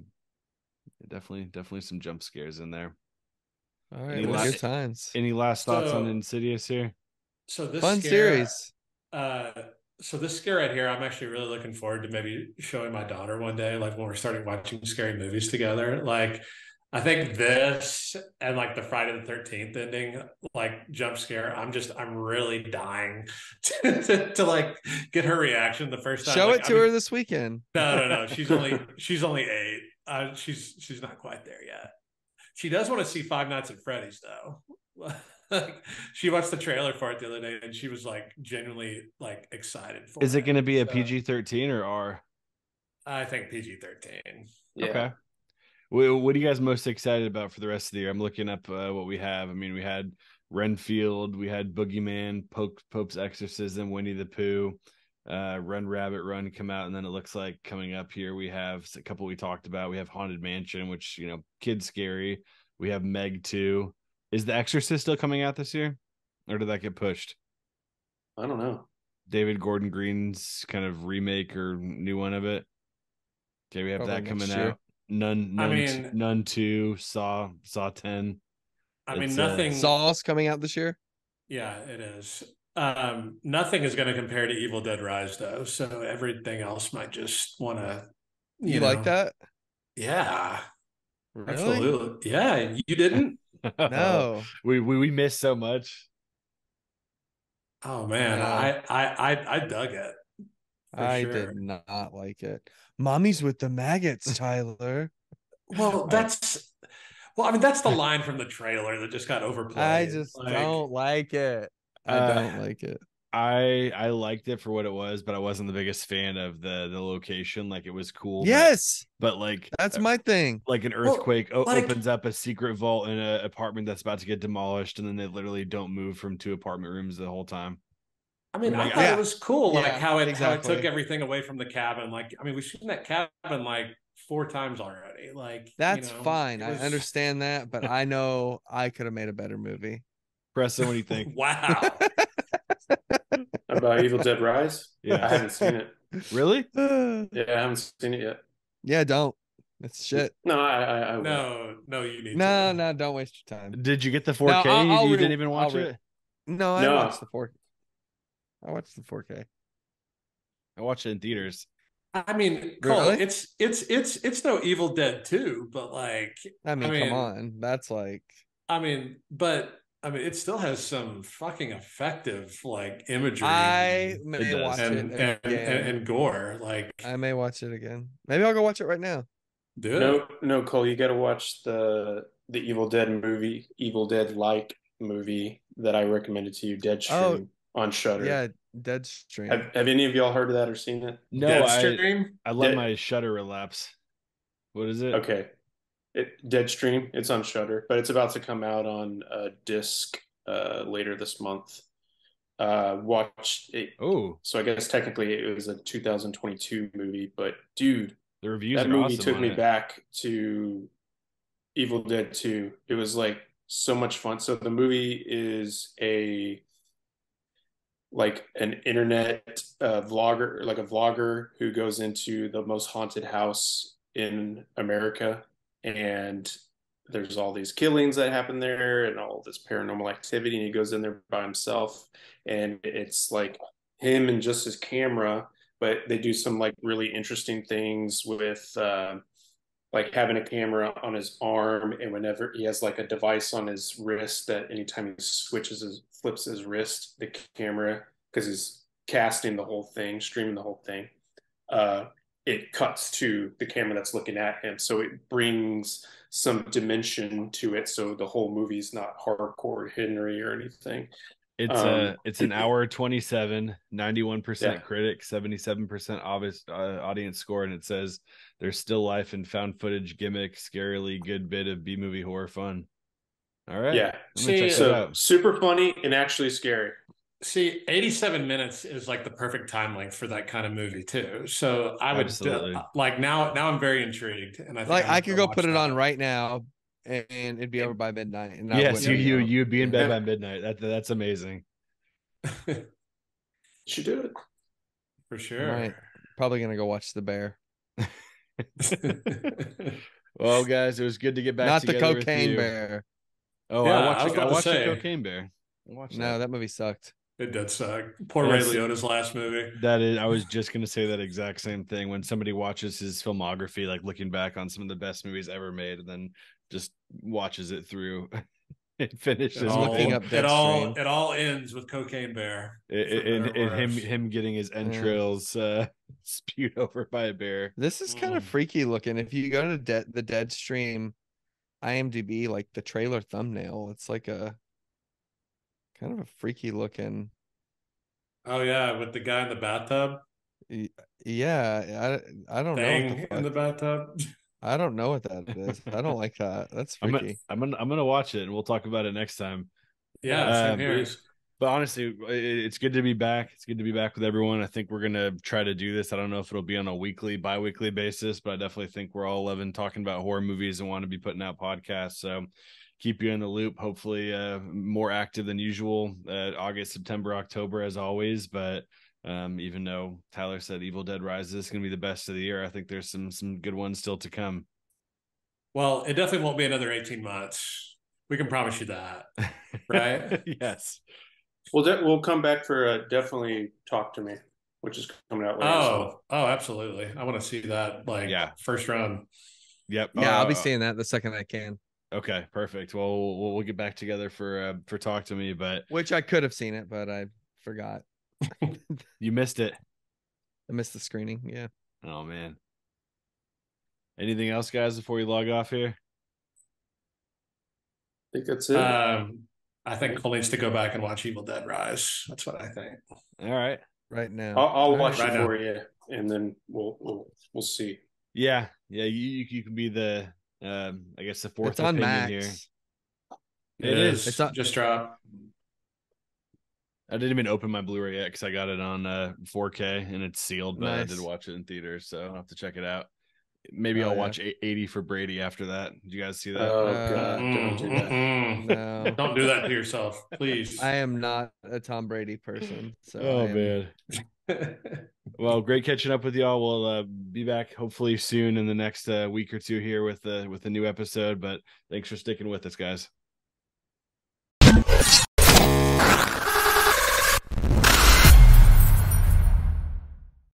definitely some jump scares in there. All right, good times. Any last thoughts on Insidious here? So this fun series. So this scare right here, I'm actually really looking forward to maybe showing my daughter one day, like when we're starting watching scary movies together. Like, I think this and like the Friday the 13th ending, like jump scare, I'm really dying to like get her reaction the first time. Show like, it to her this weekend. No. She's only 8. She's not quite there yet. She does want to see Five Nights at Freddy's though. Like, she watched the trailer for it the other day and she was like genuinely like excited for it. Is it going to be a PG-13 or R? I think PG-13. Yeah. Okay. What are you guys most excited about for the rest of the year? I'm looking up what we have. I mean, we had Renfield, we had Boogeyman, Pope's Exorcism, Winnie the Pooh, Run Rabbit Run come out, and then it looks like coming up here we have a couple we talked about. We have Haunted Mansion, which kid scary. We have Meg 2. Is The Exorcist still coming out this year, or did that get pushed? I don't know. David Gordon Green's kind of remake or new one of it. Okay, we have that coming out. None 2, Saw 10. I mean, nothing. Saw's coming out this year. Yeah, it is. Nothing is going to compare to Evil Dead Rise though, so everything else might just want to. You like that? Yeah, really? Absolutely. Yeah, you didn't. No, we missed so much. Oh man, No. I dug it. I did not like it. Mommy's with the maggots, Tyler. Well, I mean, that's the line from the trailer that just got overplayed. I just don't like it. I don't like it. I liked it for what it was, but I wasn't the biggest fan of the location. Like, it was cool. Yes, but like that's my thing. Like an earthquake opens up a secret vault in an apartment that's about to get demolished, and then they literally don't move from 2 apartment rooms the whole time. I mean, I thought it was cool, like how it took everything away from the cabin. Like, I mean, we've seen that cabin like 4 times already. Like, that's fine. I understand that, but I know I could have made a better movie. Preston, what do you think? Wow. About Evil Dead Rise? Yeah. I haven't seen it. Really? Yeah, I haven't seen it yet. Yeah, don't. It's shit. No, I will. No, you need No, to. no, don't waste your time. Did you get the 4K? No, You didn't even watch it? No, I No. watched the 4K. I watched the 4K. I watched it in theaters. I mean, Cole, Really? it's no Evil Dead 2, but like, I mean, come on. That's like, it still has some fucking effective like imagery. I may does. watch and, it again. and gore. Like, I may watch it again. Maybe I'll go watch it right now. do it. No, Cole, you got to watch the Evil Dead movie, Evil Dead like movie that I recommended to you, Deadstream on Shudder. Yeah, Deadstream. Have any of y'all heard of that or seen it? No, Deadstream? I let my Shutter relapse. What is it? Okay. Deadstream. It's on Shudder, but it's about to come out on disc later this month. Watched it. Oh, So I guess technically it was a 2022 movie, but dude, the reviews that are movie awesome took on me it. back to Evil Dead 2. It was like so much fun. So the movie is an internet vlogger, like a vlogger who goes into the most haunted house in America, and there's all these killings that happen there and all this paranormal activity, and he goes in there by himself, and it's like him and just his camera, but they do some like really interesting things with like having a camera on his arm, and whenever he has like a device on his wrist that anytime he flips his wrist, the camera, because he's casting the whole thing, streaming the whole thing, it cuts to the camera that's looking at him, so it brings some dimension to it, so the whole movie's not hardcore Henry or anything. It's an hour 27, 91% Yeah. critic, 77% obvious audience score, and it says there's still life in found footage gimmick, scarily good bit of B-movie horror fun. All right. Yeah. I'm gonna check that So out. super funny and actually scary. See, 87 minutes is like the perfect time length for that kind of movie too. So I would Absolutely. like now I'm very intrigued, and I think Like, I'm I gonna could go watch put it on that. right now and it'd be over by midnight. And I Yes, wouldn't, you'd be in bed Yeah. by midnight. That's amazing. You should do it. For Right. sure. Probably gonna go watch The Bear. Well, guys, it was good to get back Not the together with Cocaine you. Bear. Oh, Yeah, I I was about to watched the say. Cocaine Bear. I watched No, that movie sucked. It did suck. Poor Ray Yes. Liotta's last movie. That is, I was just gonna say that exact same thing. When somebody watches his filmography, like looking back on some of the best movies ever made, and then just watches it through and finishes with looking him, up It all Deadstream. ends with Cocaine Bear. and him getting his entrails spewed over by a bear. This is kind of freaky looking. If you go to the Deadstream IMDb, like the trailer thumbnail, it's like a kind of a freaky looking. Oh yeah, with the guy in the bathtub. Yeah, I don't know what Thing the in the fuck. bathtub. I don't know what that is. I don't like that. That's freaky. I'm gonna watch it, and we'll talk about it next time. Yeah, same here. But honestly, it's good to be back. It's good to be back with everyone. I think we're gonna try to do this. I don't know if it'll be on a weekly, bi-weekly basis, but I definitely think we're all loving talking about horror movies and want to be putting out podcasts. So keep you in the loop. Hopefully, more active than usual. August, September, October, as always. But even though Tyler said Evil Dead Rises is gonna be the best of the year, I think there's some good ones still to come. Well, it definitely won't be another 18 months. We can promise you that, right? Yes. We'll come back for definitely Talk to Me, which is coming out later. Oh, absolutely. I want to see that first round. Yep. Yeah, I'll be seeing that the second I can. Okay, perfect. Well, we'll get back together for Talk to Me, but Which I could have seen it, but I forgot. you missed it. I missed the screening. Yeah. Oh man. Anything else, guys, before we log off here? I think that's it. I think Cole needs to go back and watch Evil Dead Rise. That's what I think. All right. Right now. I'll watch right it now. for you, and then we'll see. Yeah. You can be the I guess the fourth It's on opinion Max. here. It is. It's on- Just dropped. I didn't even open my Blu-ray yet because I got it on 4K and it's sealed, but I Nice. did watch it in theaters, so I'll have to check it out. Maybe Oh, I'll yeah. watch 80 for Brady after that. Did you guys see that? Oh God, don't do that. No. Don't do that to yourself, please. I am not a Tom Brady person. So Oh I am, man. Well, great catching up with y'all. We'll be back hopefully soon in the next week or two here with a new episode. But thanks for sticking with us, guys.